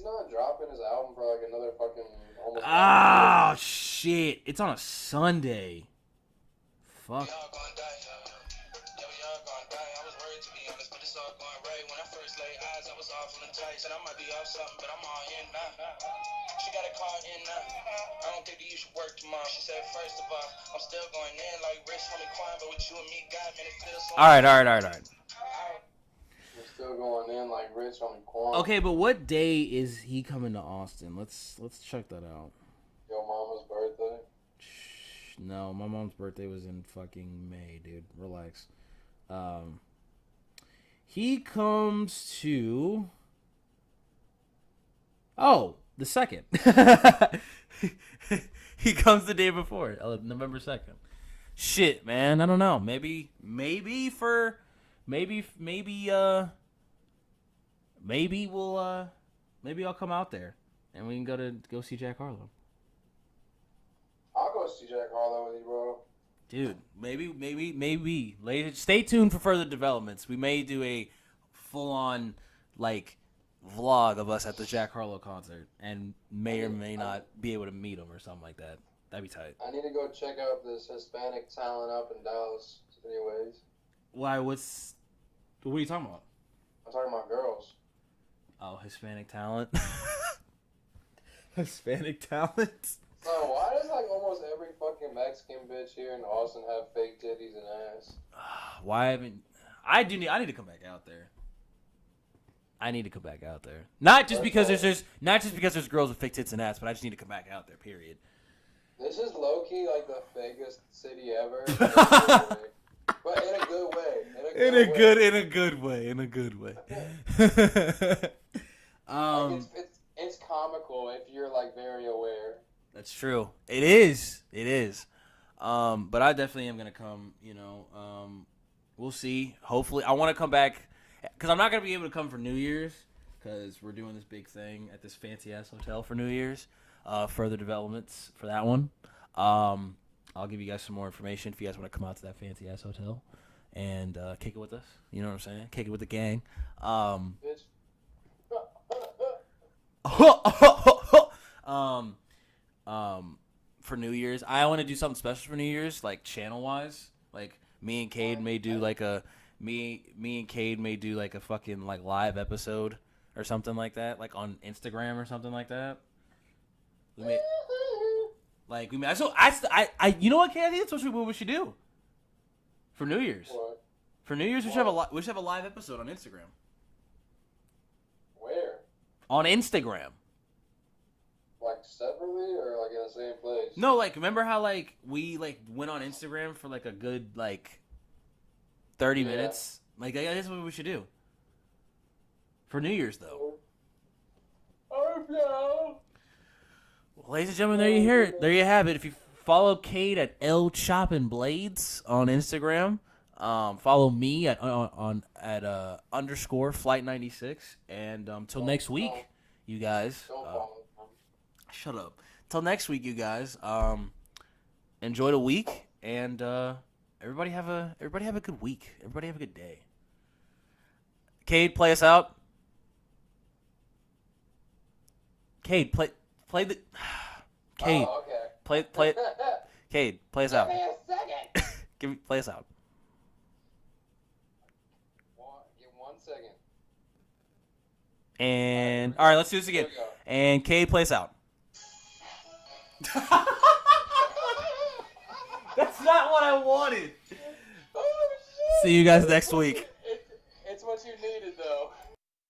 not dropping his album for like another fucking almost. Oh shit! It's on a Sunday. Fuck. I don't think that you should work tomorrow. She said, first of all, I'm still going in like rich homie Quan, but with you and me, God, man, it feels so. All right. We're still going in like rich homie Quan. Okay, but what day is he coming to Austin? Let's check that out. Your mama's birthday? No, my mom's birthday was in fucking May, dude. Relax. He comes to... Oh, the 2nd. He comes the day before, November 2nd. Shit, man, I don't know. Maybe I'll come out there and we can go see Jack Harlow. I'll go see Jack Harlow with you, bro. Dude, maybe. Later, stay tuned for further developments. We may do a full-on like vlog of us at the Jack Harlow concert, and may or may not be able to meet him or something like that. That'd be tight. I need to go check out this Hispanic talent up in Dallas. Anyways. Why? What are you talking about? I'm talking about girls. Oh, Hispanic talent. Hispanic talent. So why does like almost every fucking Mexican bitch here in Austin have fake titties and ass? Why haven't I need to come back out there. Not just because there's girls with fake tits and ass, but I just need to come back out there. Period. This is low key like the fakest city ever. But in a good way. In a good way. Like it's comical if you're like very aware. That's true. It is. But I definitely am gonna come. We'll see. Hopefully, I want to come back because I'm not gonna be able to come for New Year's because we're doing this big thing at this fancy ass hotel for New Year's. Further developments for that one. I'll give you guys some more information if you guys want to come out to that fancy ass hotel and kick it with us. You know what I'm saying? Kick it with the gang. Bitch. For New Year's, I want to do something special for New Year's, like channel wise. Like me and Cade may do like a fucking like live episode or something like that, like on Instagram or something like that. You know what, Cade? I think that's what we should do for New Year's. What? For New Year's, we should have a live episode on Instagram. Where? On Instagram. Like separately or like in the same place? No, like remember how like we like went on Instagram for like a good like 30 minutes? Like that's what we should do. For New Year's though. Oh no. Well, ladies and gentlemen, there you hear it. There you have it. If you follow Cade at L Choppin' Blades on Instagram, follow me at _ Flight 96, and till next week, you guys. Shut up. Till next week, you guys. Enjoy the week, and everybody have a good week. Everybody have a good day. Cade, play us out. Cade, play the. Cade, oh, okay. play. Cade, play us out. Give me a second. Play us out. Give 1 second. And all right, let's do this again. And Cade plays out. That's not what I wanted. Oh, shit. See you guys next week. It's what you needed, though.